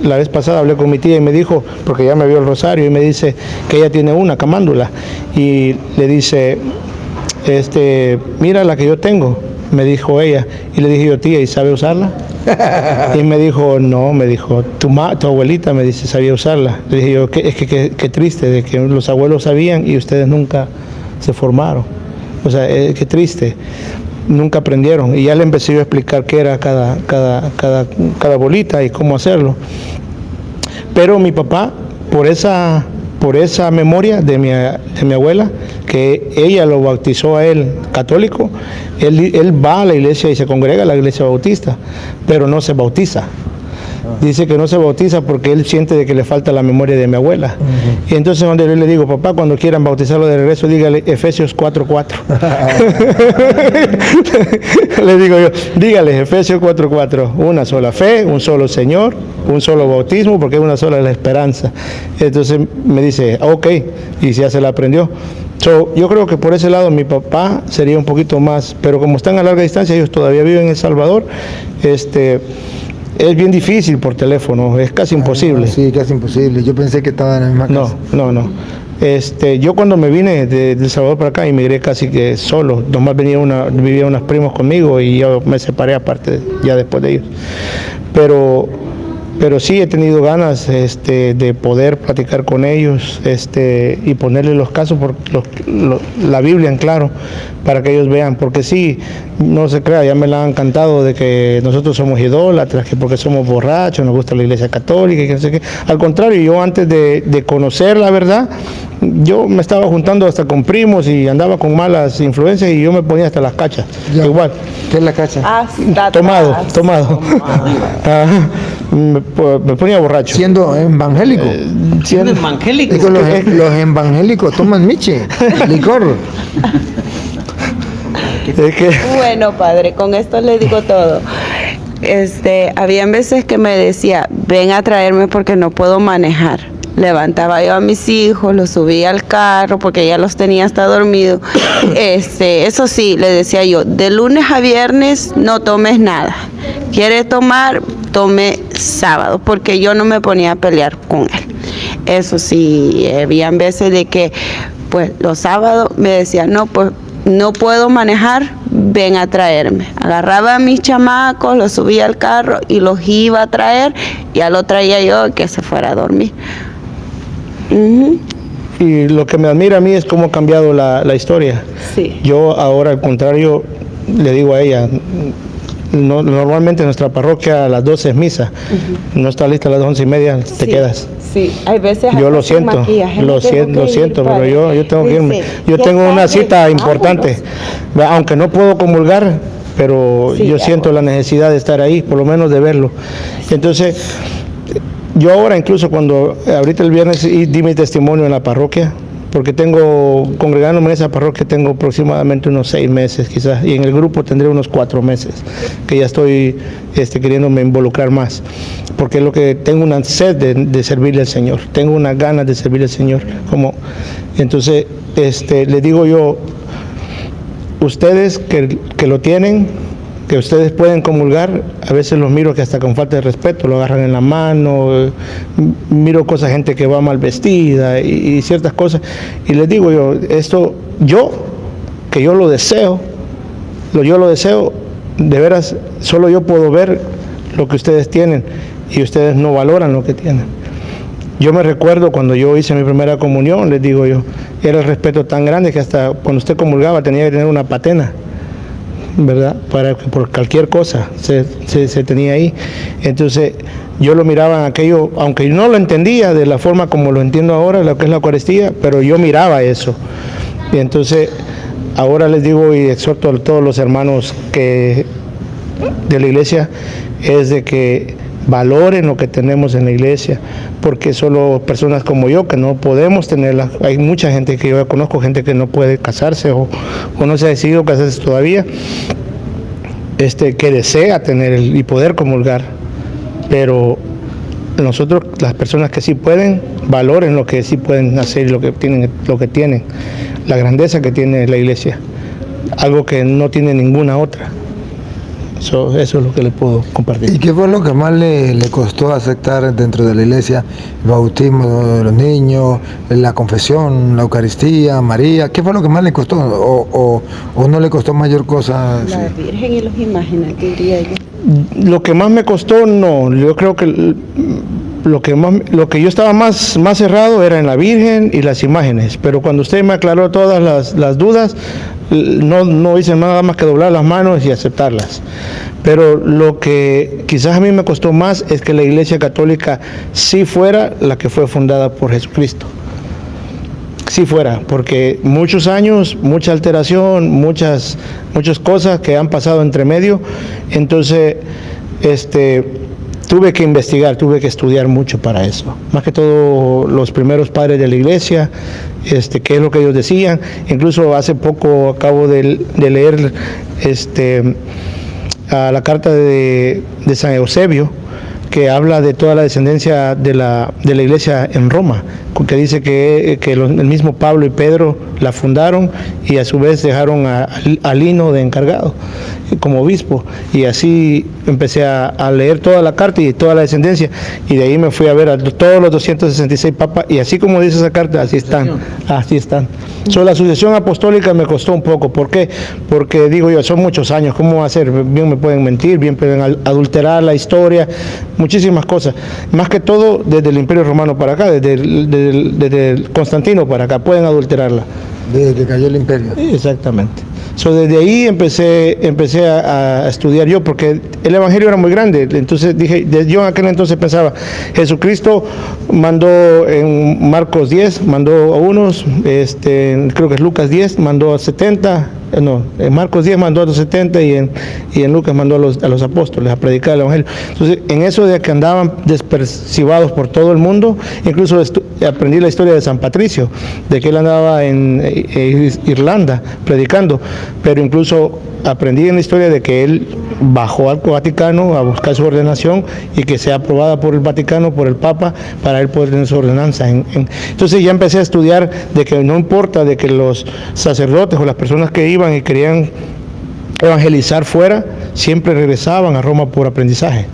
La vez pasada hablé con mi tía y me dijo, porque ya me vio el rosario, y me dice que ella tiene una camándula, y le dice, mira la que yo tengo, me dijo ella, y le dije yo, tía, ¿y sabe usarla? Y me dijo, no, me dijo, tu abuelita, me dice, sabía usarla. Le dije yo, qué triste, de que los abuelos sabían y ustedes nunca se formaron. O sea, qué triste, nunca aprendieron. Y ya le empecé yo a explicar qué era cada bolita y cómo hacerlo. Pero mi papá, por esa memoria de mi abuela, que ella lo bautizó a él católico, él va a la iglesia y se congrega a la iglesia bautista, pero no se bautiza. Dice que no se bautiza porque él siente de que le falta la memoria de mi abuela. Y entonces donde yo le digo, papá, cuando quieran bautizarlo de regreso, dígale Efesios 4:4. Le digo yo, dígale Efesios 4:4, una sola fe, un solo Señor, un solo bautismo, porque es una sola la esperanza. Entonces me dice, ok, y ya se la aprendió. Yo creo que por ese lado mi papá sería un poquito más, pero como están a larga distancia, ellos todavía viven en El Salvador, es bien difícil por teléfono, es casi imposible. Sí, casi imposible. Yo pensé que estaban en la misma casa. No. Yo cuando me vine de El Salvador para acá, emigré casi que solo. Nomás vivían unos primos conmigo y yo me separé aparte ya después de ellos. Pero sí he tenido ganas de poder platicar con ellos y ponerles los casos, la Biblia en claro, para que ellos vean, porque sí, no se crea, ya me la han cantado de que nosotros somos idólatras, que porque somos borrachos, nos gusta la iglesia católica, que no sé qué. Al contrario, yo antes de conocer la verdad, yo me estaba juntando hasta con primos y andaba con malas influencias y yo me ponía hasta las cachas, ya. Igual. ¿Qué es la cacha? Tomado. Me ponía borracho. Siendo evangélico. Siendo evangélico. Los evangélicos toman miche, licor. Bueno, padre, con esto le digo todo. Habían veces que me decía, ven a traerme porque no puedo manejar. levantaba yo a mis hijos, los subía al carro porque ya los tenía hasta dormido. Eso sí, le decía yo, de lunes a viernes no tomes nada. ¿Quiere tomar? Tome sábado, porque yo no me ponía a pelear con él. Eso sí, habían veces de que pues los sábados me decía, no, pues no puedo manejar, ven a traerme. Agarraba a mis chamacos, los subía al carro y los iba a traer, y ya lo traía yo que se fuera a dormir. Y lo que me admira a mí es cómo ha cambiado la historia. Sí. Yo ahora, al contrario, le digo a ella, normalmente en nuestra parroquia a las 12 es misa, no está lista a las 11:30, te quedas. Sí, hay veces yo lo siento, lo siento, pero yo tengo que irme. Yo tengo una cita importante, aunque no puedo comulgar, pero sí, yo siento la necesidad de estar ahí, por lo menos de verlo. Entonces, yo ahora incluso cuando, ahorita el viernes di mi testimonio en la parroquia, porque tengo, congregándome en esa parroquia, tengo aproximadamente unos 6 meses quizás, y en el grupo tendré unos 4 meses, que ya estoy queriéndome involucrar más, porque es lo que tengo una sed de servirle al Señor, tengo unas ganas de servirle al Señor, entonces, les digo yo, ustedes que lo tienen, que ustedes pueden comulgar, a veces los miro que hasta con falta de respeto, lo agarran en la mano, miro cosas, gente que va mal vestida y ciertas cosas, y les digo yo, que yo lo deseo, de veras, solo yo puedo ver lo que ustedes tienen, y ustedes no valoran lo que tienen. Yo me recuerdo cuando yo hice mi primera comunión, les digo yo, era el respeto tan grande que hasta cuando usted comulgaba tenía que tener una patena, ¿verdad? Por cualquier cosa se tenía ahí. Entonces yo lo miraba en aquello, aunque yo no lo entendía de la forma como lo entiendo ahora, lo que es la Eucaristía, pero yo miraba eso. Y entonces ahora les digo y exhorto a todos los hermanos de la iglesia, es de que valoren lo que tenemos en la iglesia, porque solo personas como yo que no podemos tenerla, hay mucha gente que yo conozco, gente que no puede casarse o no se ha decidido casarse todavía, que desea tener y poder comulgar, pero nosotros, las personas que sí pueden, valoren lo que sí pueden hacer y lo que tienen, la grandeza que tiene la iglesia, algo que no tiene ninguna otra. Eso es lo que le puedo compartir. ¿Y qué fue lo que más le costó aceptar dentro de la iglesia? El bautismo de los niños, la confesión, la Eucaristía, María. ¿Qué fue lo que más le costó? ¿O no le costó mayor cosa? La Virgen y las imágenes, diría yo. Lo que más me costó, no. Yo creo que lo que yo estaba más cerrado era en la Virgen y las imágenes. Pero cuando usted me aclaró todas las dudas, no hice nada más que doblar las manos y aceptarlas. Pero lo que quizás a mí me costó más es que la Iglesia Católica sí fuera la que fue fundada por Jesucristo. Sí fuera, porque muchos años, mucha alteración, muchas cosas que han pasado entre medio. Entonces, tuve que investigar, tuve que estudiar mucho para eso. Más que todo los primeros padres de la iglesia, qué es lo que ellos decían. Incluso hace poco acabo de leer a la carta de San Eusebio, que habla de toda la descendencia de la iglesia en Roma, que dice que el mismo Pablo y Pedro la fundaron y a su vez dejaron a Lino de encargado como obispo, y así empecé a leer toda la carta y toda la descendencia, y de ahí me fui a ver a todos los 266 papas, y así como dice esa carta, así están. La sucesión apostólica me costó un poco. ¿Por qué? Porque digo yo, son muchos años, ¿cómo hacer? Bien me pueden mentir, bien pueden adulterar la historia, muchísimas cosas, más que todo desde el Imperio Romano para acá, desde Constantino para acá, pueden adulterarla. Desde que cayó el imperio. Exactamente. Desde ahí empecé a estudiar yo, porque el evangelio era muy grande. Entonces dije, yo en aquel entonces pensaba, Jesucristo mandó en Marcos 10, mandó a unos, creo que es Lucas 10, mandó a 70, en Marcos 10 mandó a los 70 y en Lucas mandó a los apóstoles a predicar el evangelio. Entonces, en eso de que andaban dispersivados por todo el mundo, incluso aprendí la historia de San Patricio, de que él andaba en Irlanda predicando, pero incluso aprendí en la historia de que él bajó al Vaticano a buscar su ordenación y que sea aprobada por el Vaticano, por el Papa, para él poder tener su ordenanza. Entonces ya empecé a estudiar de que no importa de que los sacerdotes o las personas que iban y querían evangelizar fuera, siempre regresaban a Roma por aprendizaje.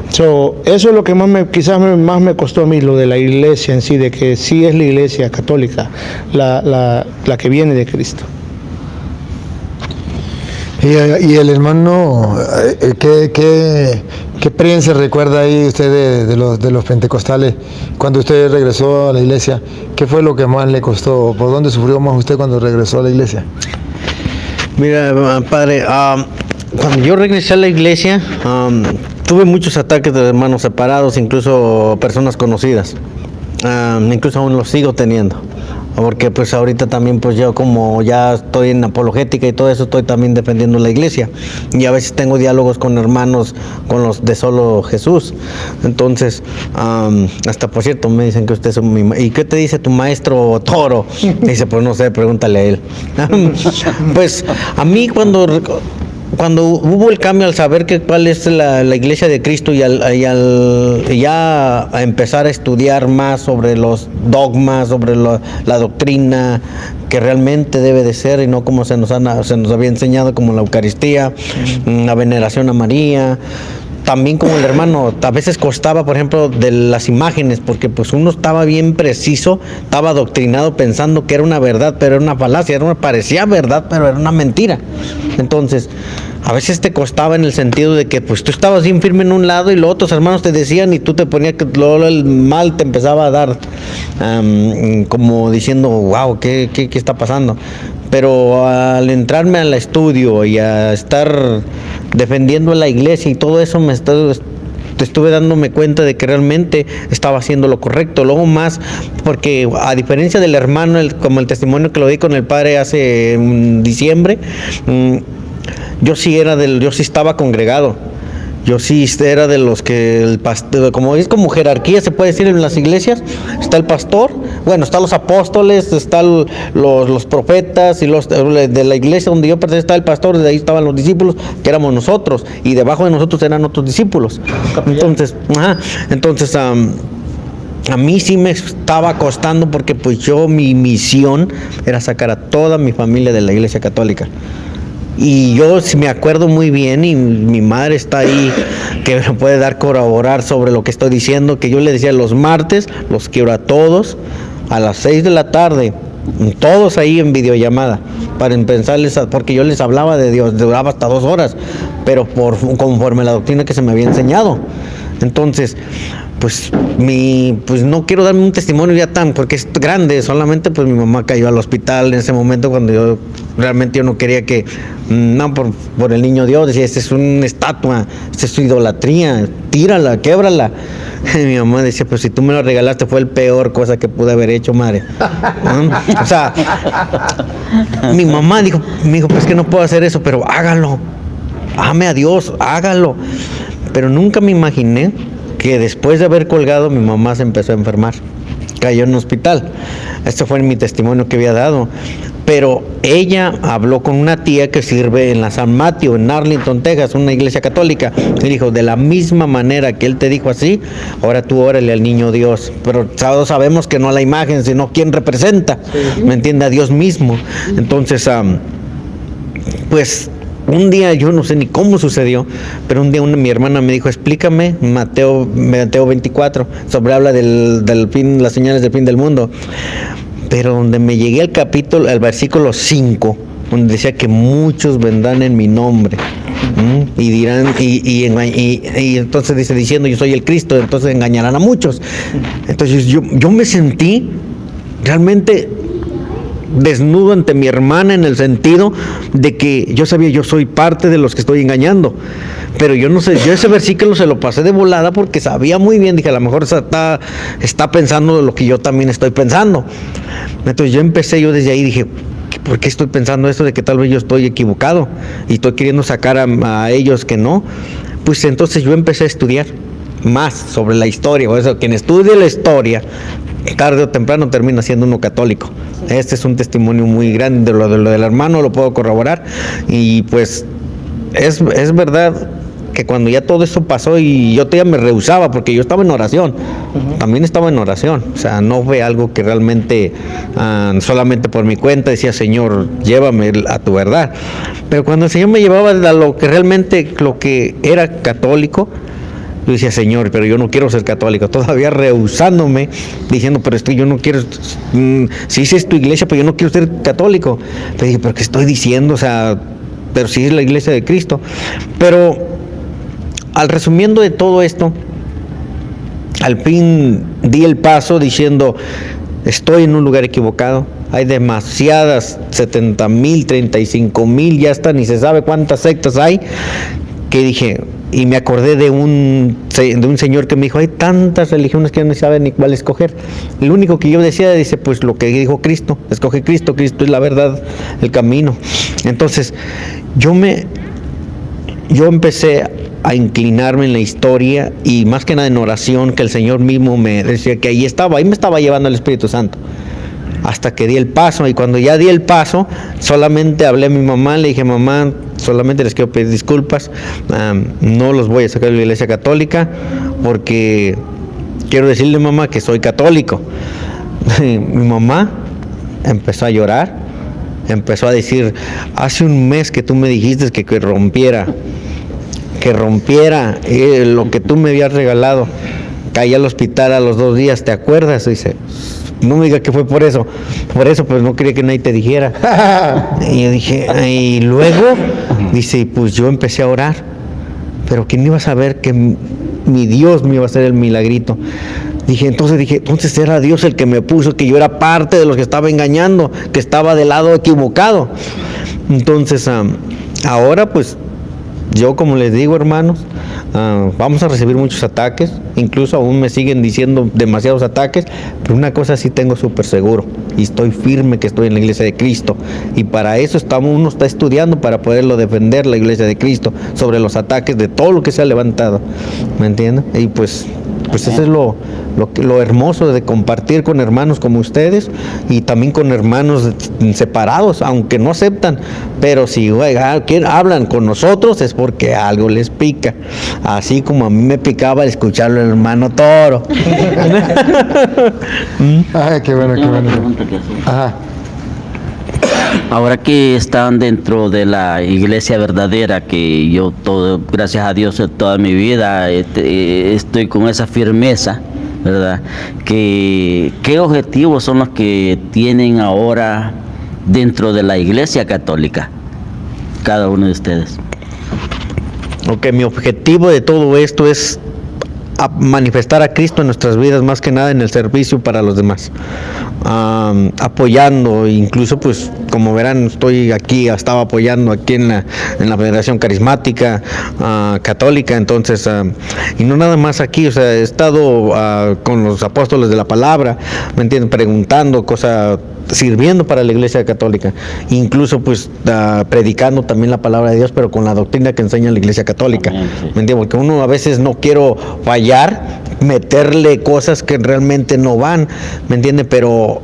Eso es lo que quizás más me costó a mí, lo de la iglesia en sí, de que sí es la iglesia católica, la que viene de Cristo. Y el hermano, ¿qué experiencia recuerda ahí usted de los pentecostales cuando usted regresó a la iglesia? ¿Qué fue lo que más le costó? ¿Por dónde sufrió más usted cuando regresó a la iglesia? Mira, padre, cuando yo regresé a la iglesia, tuve muchos ataques de hermanos separados, incluso personas conocidas. Incluso aún los sigo teniendo. Porque pues ahorita también pues yo como ya estoy en apologética y todo eso, estoy también defendiendo la iglesia. Y a veces tengo diálogos con hermanos, con los de solo Jesús. Entonces, hasta por cierto me dicen que usted es ¿y qué te dice tu maestro Toro? Dice, pues no sé, pregúntale a él. Pues a mí cuando hubo el cambio al saber cuál es la iglesia de Cristo y ya a empezar a estudiar más sobre los dogmas, sobre la doctrina que realmente debe de ser y no como se nos había enseñado, como la Eucaristía, la veneración a María. También como el hermano, a veces costaba, por ejemplo, de las imágenes, porque pues uno estaba bien preciso, estaba adoctrinado pensando que era una verdad, pero era una falacia, parecía verdad, pero era una mentira. Entonces, a veces te costaba en el sentido de que pues tú estabas bien firme en un lado y los otros hermanos te decían y tú te ponías que el mal te empezaba a dar, como diciendo, wow, ¿qué está pasando? Pero al entrarme al estudio y a estar defendiendo a la iglesia y todo eso, estuve dándome cuenta de que realmente estaba haciendo lo correcto. Luego más, porque a diferencia del hermano, como el testimonio que lo di con el padre hace diciembre, yo sí estaba congregado. Yo sí era de los que el pastor, como es como jerarquía se puede decir en las iglesias, está el pastor, bueno, están los apóstoles, están los profetas y los de la iglesia donde yo pertenecía está el pastor, de ahí estaban los discípulos, que éramos nosotros, y debajo de nosotros eran otros discípulos. Entonces, a mí sí me estaba costando porque pues mi misión era sacar a toda mi familia de la iglesia católica. Y yo me acuerdo muy bien, y mi madre está ahí, que me puede corroborar sobre lo que estoy diciendo, que yo le decía los martes, los quiero a todos, a las 6 de la tarde, todos ahí en videollamada, para empezarles, porque yo les hablaba de Dios, duraba hasta 2 horas, pero conforme la doctrina que se me había enseñado. Entonces, pues no quiero darme un testimonio ya porque es grande, solamente pues mi mamá cayó al hospital en ese momento cuando yo no quería que, no por el niño Dios, decía, esta es una estatua, esta es su idolatría, tírala, québrala. Y mi mamá decía, pues si tú me lo regalaste fue el peor cosa que pude haber hecho, madre. O sea, mi mamá dijo, pues que no puedo hacer eso, pero hágalo, ame a Dios, hágalo. Pero nunca me imaginé que después de haber colgado mi mamá se empezó a enfermar, cayó en un hospital. Esto fue en mi testimonio que había dado, pero ella habló con una tía que sirve en la San Mateo, en Arlington, Texas, una iglesia católica, y dijo, de la misma manera que él te dijo así, ahora tú órale al niño Dios, pero todos sabemos que no a la imagen, sino quién representa, ¿me entiende? A Dios mismo. Entonces, pues un día, yo no sé ni cómo sucedió, pero un día mi hermana me dijo, explícame Mateo 24, habla del fin, las señales del fin del mundo. Pero donde me llegué al versículo 5, donde decía que muchos vendrán en mi nombre, y dirán, y entonces diciendo yo soy el Cristo, entonces engañarán a muchos. Entonces yo me sentí realmente desnudo ante mi hermana, en el sentido de que yo sabía, yo soy parte de los que estoy engañando, pero yo no sé, yo ese versículo se lo pasé de volada porque sabía muy bien, dije, a lo mejor está pensando lo que yo también estoy pensando. Entonces yo desde ahí dije, ¿por qué estoy pensando esto de que tal vez yo estoy equivocado y estoy queriendo sacar a ellos que no? Pues entonces yo empecé a estudiar más sobre la historia. O eso, quien estudia la historia, tarde o temprano termina siendo uno católico. Este es un testimonio muy grande de lo del hermano, lo puedo corroborar. Y pues es verdad que cuando ya todo eso pasó y yo todavía me rehusaba porque yo estaba en oración, también estaba en oración, o sea, no fue algo que realmente solamente por mi cuenta decía, Señor, llévame a tu verdad, pero cuando el Señor me llevaba a lo que realmente, lo que era católico, yo decía, Señor, pero yo no quiero ser católico, todavía rehusándome, diciendo, pero yo no quiero, si es tu iglesia, pero yo no quiero ser católico. Te dije, pero ¿qué estoy diciendo? O sea, pero sí es la iglesia de Cristo. Pero, al resumiendo de todo esto, al fin di el paso diciendo, estoy en un lugar equivocado, hay demasiadas, 70,000, 35,000, ya está, ni se sabe cuántas sectas hay, que dije, y me acordé de un señor que me dijo, hay tantas religiones que no saben ni cuál escoger. Lo único que yo decía, dice, pues lo que dijo Cristo, escoge Cristo, Cristo es la verdad, el camino. Entonces, yo empecé a inclinarme en la historia y más que nada en oración, que el Señor mismo me decía que ahí me estaba llevando el Espíritu Santo. Hasta que di el paso, y cuando ya di el paso, solamente hablé a mi mamá, le dije, mamá, solamente les quiero pedir disculpas, no los voy a sacar de la iglesia católica, porque quiero decirle, mamá, que soy católico. Mi mamá empezó a llorar, empezó a decir, hace un mes que tú me dijiste que rompiera lo que tú me habías regalado, caí al hospital a los 2 días, ¿te acuerdas? Dice, no me diga que fue por eso pues no quería que nadie te dijera. Y yo dije, y luego dice, pues yo empecé a orar, pero ¿quién iba a saber que mi Dios me iba a hacer el milagrito? Entonces era Dios el que me puso, que yo era parte de los que estaba engañando, que estaba del lado equivocado. Entonces ahora pues yo, como les digo, hermanos, vamos a recibir muchos ataques, incluso aún me siguen diciendo demasiados ataques, pero una cosa sí tengo súper seguro, y estoy firme que estoy en la iglesia de Cristo, y para eso uno está estudiando para poderlo defender, la iglesia de Cristo, sobre los ataques de todo lo que se ha levantado, ¿me entienden? Y pues eso es lo hermoso de compartir con hermanos como ustedes, y también con hermanos separados, aunque no aceptan, pero si hablan con nosotros es porque algo les pica, así como a mí me picaba el escucharlo el hermano Toro. Ay, qué bueno, qué bueno. Ajá. Ahora que están dentro de la iglesia verdadera, que yo gracias a Dios toda mi vida estoy con esa firmeza, ¿verdad? ¿Qué objetivos son los que tienen ahora dentro de la iglesia católica, cada uno de ustedes? Ok, mi objetivo de todo esto es manifestar a Cristo en nuestras vidas, más que nada en el servicio para los demás, apoyando, incluso pues como verán estaba apoyando aquí en la Federación Carismática Católica, entonces y no nada más aquí, o sea, he estado con los apóstoles de la palabra, ¿me entienden? Preguntando cosas, sirviendo para la iglesia católica, incluso pues predicando también la palabra de Dios, pero con la doctrina que enseña la iglesia católica. ¿Me entiendes? Porque uno a veces no quiero fallar, meterle cosas que realmente no van, ¿me entiende? Pero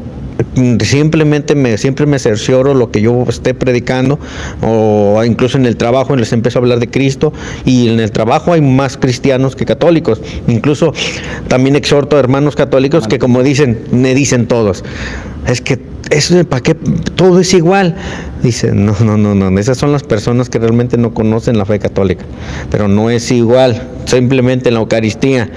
siempre me cercioro lo que yo esté predicando, o incluso en el trabajo les empiezo a hablar de Cristo, y en el trabajo hay más cristianos que católicos, incluso también exhorto a hermanos católicos que, como me dicen todos, es que eso, ¿para qué? Todo es igual. Dicen, no, esas son las personas que realmente no conocen la fe católica, pero no es igual, simplemente en la Eucaristía,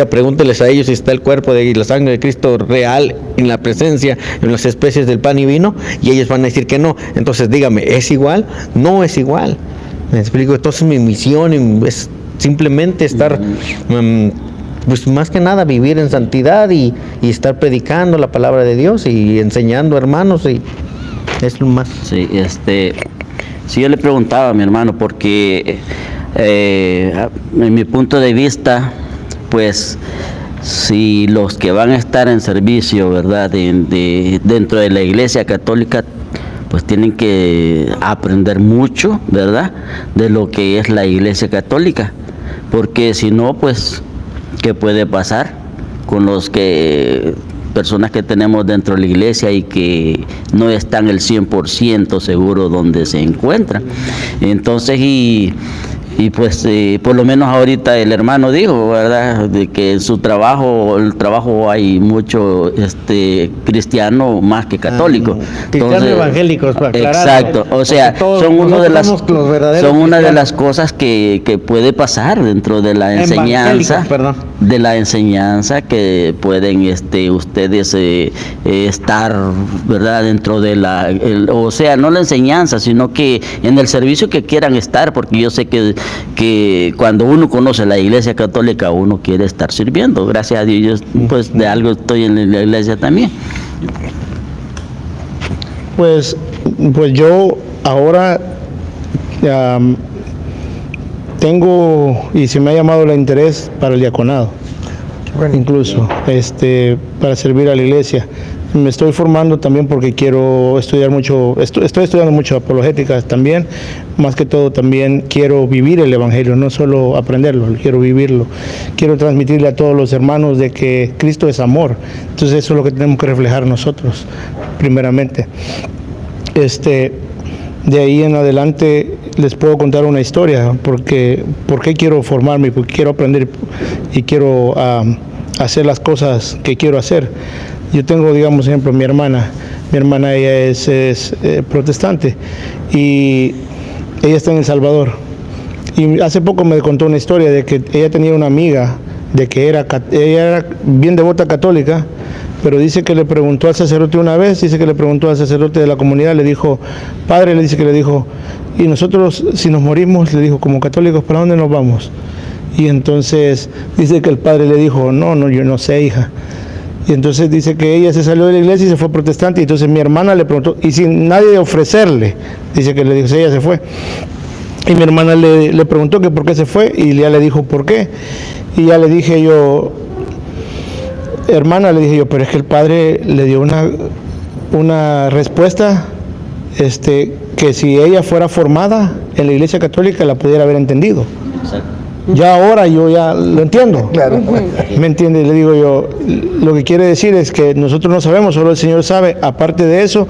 pregúnteles a ellos si está el cuerpo y la sangre de Cristo real en la presencia, en las especies del pan y vino, y ellos van a decir que no. Entonces dígame, ¿es igual? No es igual. ¿Me explico? Entonces mi misión es simplemente estar... pues más que nada vivir en santidad y estar predicando la palabra de Dios y enseñando hermanos, y es lo más. Sí, yo le preguntaba a mi hermano porque en mi punto de vista, pues si los que van a estar en servicio, ¿verdad?, dentro de la iglesia católica, pues tienen que aprender mucho, ¿verdad?, de lo que es la iglesia católica, porque si no, pues ¿qué puede pasar con los que personas que tenemos dentro de la iglesia y que no están el 100% seguro donde se encuentran. Entonces, y pues por lo menos ahorita el hermano dijo, ¿verdad?, de que en su trabajo, el trabajo hay mucho cristiano más que católico. Cristianos evangélicos, para aclarar. Exacto, o sea, son una de las cosas que puede pasar dentro de la enseñanza, que pueden ustedes estar, ¿verdad?, dentro de o sea, no la enseñanza, sino que en el servicio que quieran estar, porque yo sé que cuando uno conoce la Iglesia Católica uno quiere estar sirviendo. Gracias a Dios, pues de algo estoy en la iglesia también. Pues yo ahora tengo, y se me ha llamado el interés para el diaconado, incluso para servir a la iglesia. Me estoy formando también porque quiero estudiar mucho, estoy estudiando mucho apologética también, más que todo también quiero vivir el evangelio, no solo aprenderlo, quiero vivirlo, quiero transmitirle a todos los hermanos de que Cristo es amor. Entonces eso es lo que tenemos que reflejar nosotros, primeramente. De ahí en adelante les puedo contar una historia, por qué quiero formarme, porque quiero aprender y quiero hacer las cosas que quiero hacer. Yo tengo, digamos, ejemplo, mi hermana ella es protestante y ella está en El Salvador. Y hace poco me contó una historia de que ella tenía una amiga, de que ella era bien devota católica, pero dice que le preguntó al sacerdote una vez, dice que le preguntó al sacerdote de la comunidad, le dijo, padre, le dijo, y nosotros si nos morimos, le dijo, como católicos, ¿para dónde nos vamos? Y entonces dice que el padre le dijo, no, yo no sé, hija. Y entonces dice que ella se salió de la iglesia y se fue protestante, y entonces mi hermana le preguntó, y sin nadie ofrecerle, dice que le dijo, ella se fue. Y mi hermana le preguntó que por qué se fue, y ya le dijo por qué. Y ya le dije yo, hermana, le dije yo, pero es que el padre le dio una respuesta que si ella fuera formada en la iglesia católica la pudiera haber entendido. Exacto. Ya ahora yo ya lo entiendo. Claro. ¿Me entiende? Le digo yo, lo que quiere decir es que nosotros no sabemos, solo el Señor sabe. Aparte de eso,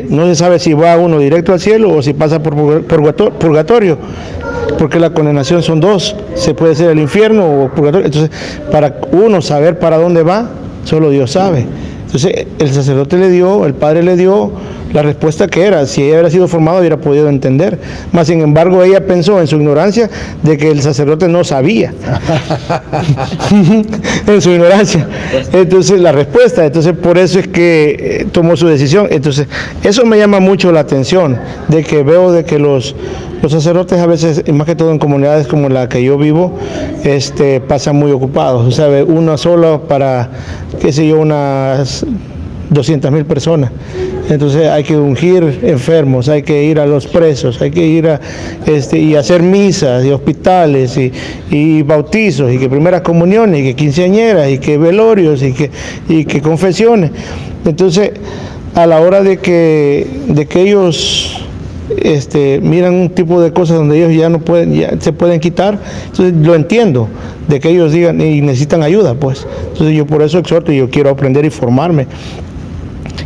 no se sabe si va uno directo al cielo o si pasa por purgatorio, porque la condenación son dos, se puede ser el infierno o purgatorio. Entonces, para uno saber para dónde va, solo Dios sabe. Entonces, el sacerdote el padre le dio la respuesta que era, si ella hubiera sido formada hubiera podido entender, mas sin embargo ella pensó en su ignorancia de que el sacerdote no sabía. En su ignorancia. Entonces la respuesta, entonces por eso es que tomó su decisión. Entonces eso me llama mucho la atención, de que veo de que los sacerdotes a veces, y más que todo en comunidades como la que yo vivo, pasan muy ocupados, o sea, una sola para, qué sé yo, unas 200,000 personas. Entonces hay que ungir enfermos, hay que ir a los presos, hay que ir y hacer misas y hospitales y bautizos y que primeras comuniones y que quinceañeras y que velorios y que confesiones. Entonces a la hora de que ellos miran un tipo de cosas donde ellos ya no pueden, ya se pueden quitar, entonces lo entiendo, de que ellos digan y necesitan ayuda, pues. Entonces yo por eso exhorto, yo quiero aprender y formarme.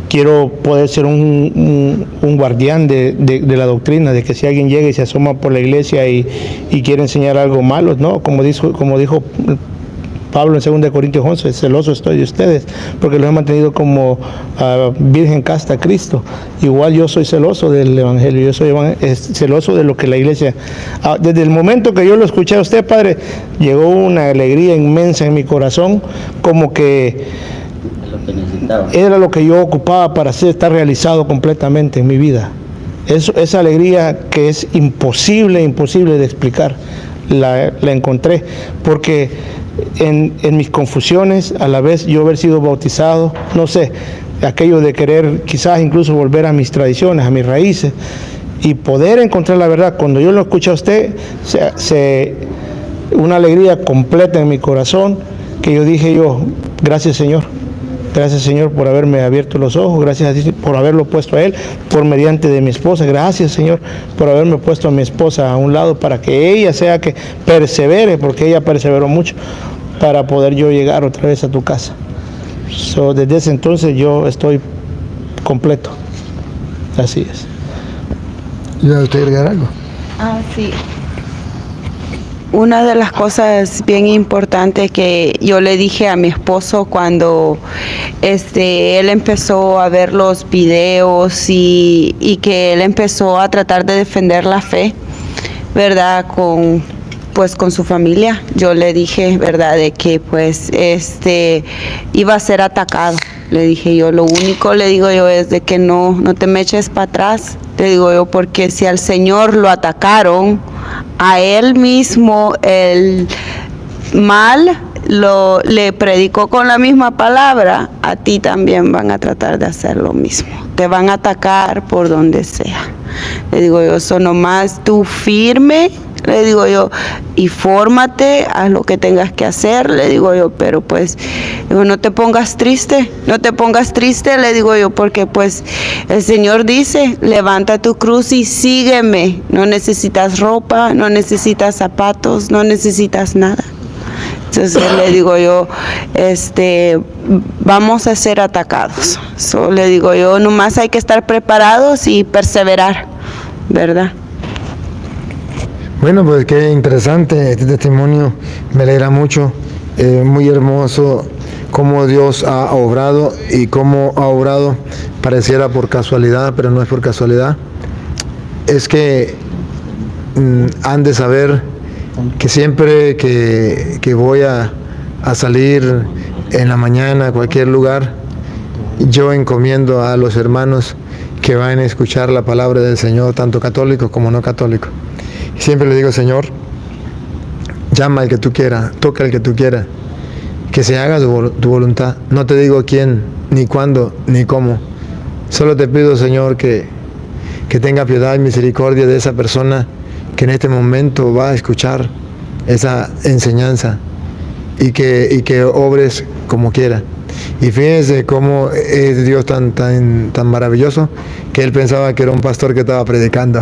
Quiero poder ser un guardián de la doctrina, de que si alguien llega y se asoma por la iglesia y quiere enseñar algo malo, no, como dijo Pablo en 2 Corintios 11, celoso estoy de ustedes, porque los he mantenido como virgen casta a Cristo. Igual yo soy celoso del evangelio, yo soy celoso de lo que la iglesia, desde el momento que yo lo escuché a usted, padre, llegó una alegría inmensa en mi corazón, como que era lo que yo ocupaba para estar realizado completamente en mi vida. Esa alegría que es imposible de explicar, la encontré, porque en mis confusiones, a la vez yo haber sido bautizado, no sé, aquello de querer quizás incluso volver a mis tradiciones, a mis raíces, y poder encontrar la verdad. Cuando yo lo escuché a usted, una alegría completa en mi corazón, que yo dije gracias Señor. Gracias Señor por haberme abierto los ojos, gracias a ti por haberlo puesto a Él, por mediante de mi esposa, gracias Señor por haberme puesto a mi esposa a un lado para que ella sea que persevere, porque ella perseveró mucho para poder yo llegar otra vez a tu casa. Desde ese entonces yo estoy completo. Así es. ¿Y a usted agregar algo? Sí. Una de las cosas bien importantes que yo le dije a mi esposo cuando él empezó a ver los videos y que él empezó a tratar de defender la fe, ¿verdad? Con su familia. Yo le dije, ¿verdad?, de que iba a ser atacado. Le dije yo, lo único, le digo yo, es de que no te me eches para atrás. Le digo yo, porque si al Señor lo atacaron, a él mismo el mal le predicó con la misma palabra, a ti también van a tratar de hacer lo mismo. Te van a atacar por donde sea. Le digo yo, eso nomás tú firme, le digo yo, y fórmate, haz lo que tengas que hacer, le digo yo, pero no te pongas triste, le digo yo, porque el Señor dice, levanta tu cruz y sígueme, no necesitas ropa, no necesitas zapatos, no necesitas nada. Entonces le digo yo, vamos a ser atacados. Le digo yo, nomás hay que estar preparados y perseverar, ¿verdad? Bueno, pues qué interesante este testimonio, me alegra mucho, muy hermoso cómo Dios ha obrado y cómo ha obrado, pareciera por casualidad, pero no es por casualidad. Es que han de saber que siempre que voy a salir en la mañana a cualquier lugar, yo encomiendo a los hermanos que van a escuchar la palabra del Señor, tanto católicos como no católicos. Siempre le digo, Señor, llama al que tú quieras, toca al que tú quieras, que se haga tu voluntad. No te digo quién, ni cuándo, ni cómo. Solo te pido, Señor, que tenga piedad y misericordia de esa persona que en este momento va a escuchar esa enseñanza y que obres como quiera. Y fíjense cómo es Dios tan maravilloso, que él pensaba que era un pastor que estaba predicando.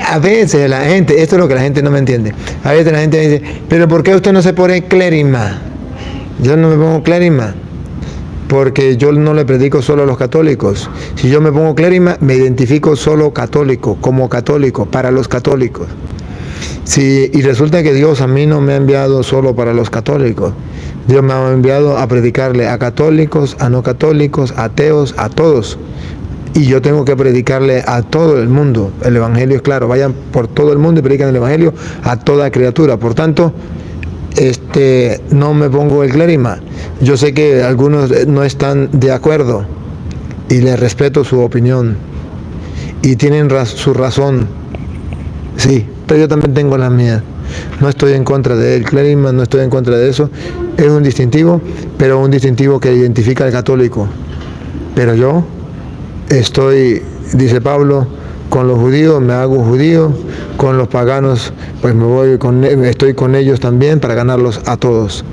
A veces la gente, esto es lo que la gente no me entiende, a veces la gente dice, pero ¿por qué usted no se pone clérima? Yo no me pongo clérima, porque yo no le predico solo a los católicos. Si yo me pongo clérima, me identifico solo católico, como católico, para los católicos. Y resulta que Dios a mí no me ha enviado solo para los católicos. Dios me ha enviado a predicarle a católicos, a no católicos, a ateos, a todos. Y yo tengo que predicarle a todo el mundo. El Evangelio es claro, vayan por todo el mundo y predican el Evangelio a toda criatura. Por tanto, no me pongo el clérima. Yo sé que algunos no están de acuerdo y les respeto su opinión y tienen su razón. Sí, pero yo también tengo la mía. No estoy en contra del clérigma, no estoy en contra de eso. Es un distintivo, pero un distintivo que identifica al católico. Pero yo estoy, dice Pablo, con los judíos me hago judío, con los paganos pues estoy con ellos también para ganarlos a todos.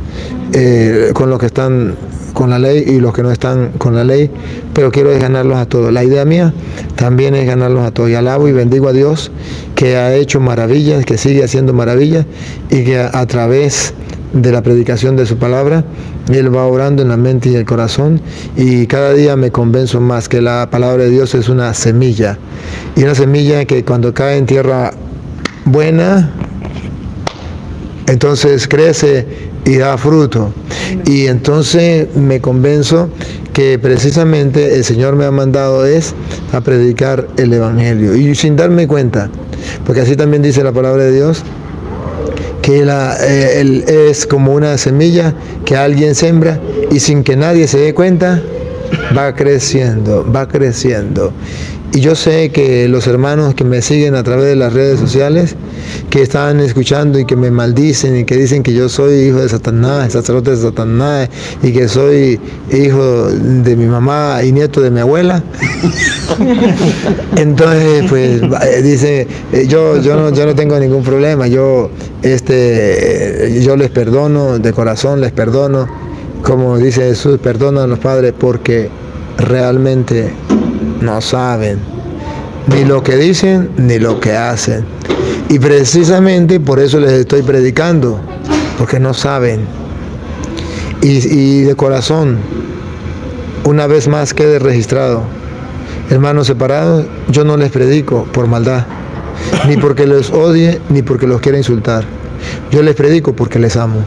Con los que están con la ley y los que no están con la ley, pero quiero es ganarlos a todos. La idea mía también es ganarlos a todos. Y alabo y bendigo a Dios que ha hecho maravillas, que sigue haciendo maravillas y que a través de la predicación de su palabra, Él va orando en la mente y el corazón, y cada día me convenzo más que la palabra de Dios es una semilla, y una semilla que cuando cae en tierra buena, entonces crece y da fruto. Y entonces me convenzo que precisamente el Señor me ha mandado a predicar el Evangelio, y sin darme cuenta, porque así también dice la palabra de Dios, que él es como una semilla que alguien sembra y sin que nadie se dé cuenta, va creciendo, va creciendo. Y yo sé que los hermanos que me siguen a través de las redes sociales, que están escuchando y que me maldicen y que dicen que yo soy hijo de Satanás, sacerdote de Satanás, y que soy hijo de mi mamá y nieto de mi abuela, entonces pues dice, yo no tengo ningún problema, yo les perdono, de corazón les perdono, como dice Jesús, perdonan a los padres porque realmente no saben ni lo que dicen ni lo que hacen. Y precisamente por eso les estoy predicando, porque no saben. y de corazón, una vez más quede registrado. Hermanos separados, yo no les predico por maldad, ni porque los odie, ni porque los quiera insultar. Yo les predico porque les amo.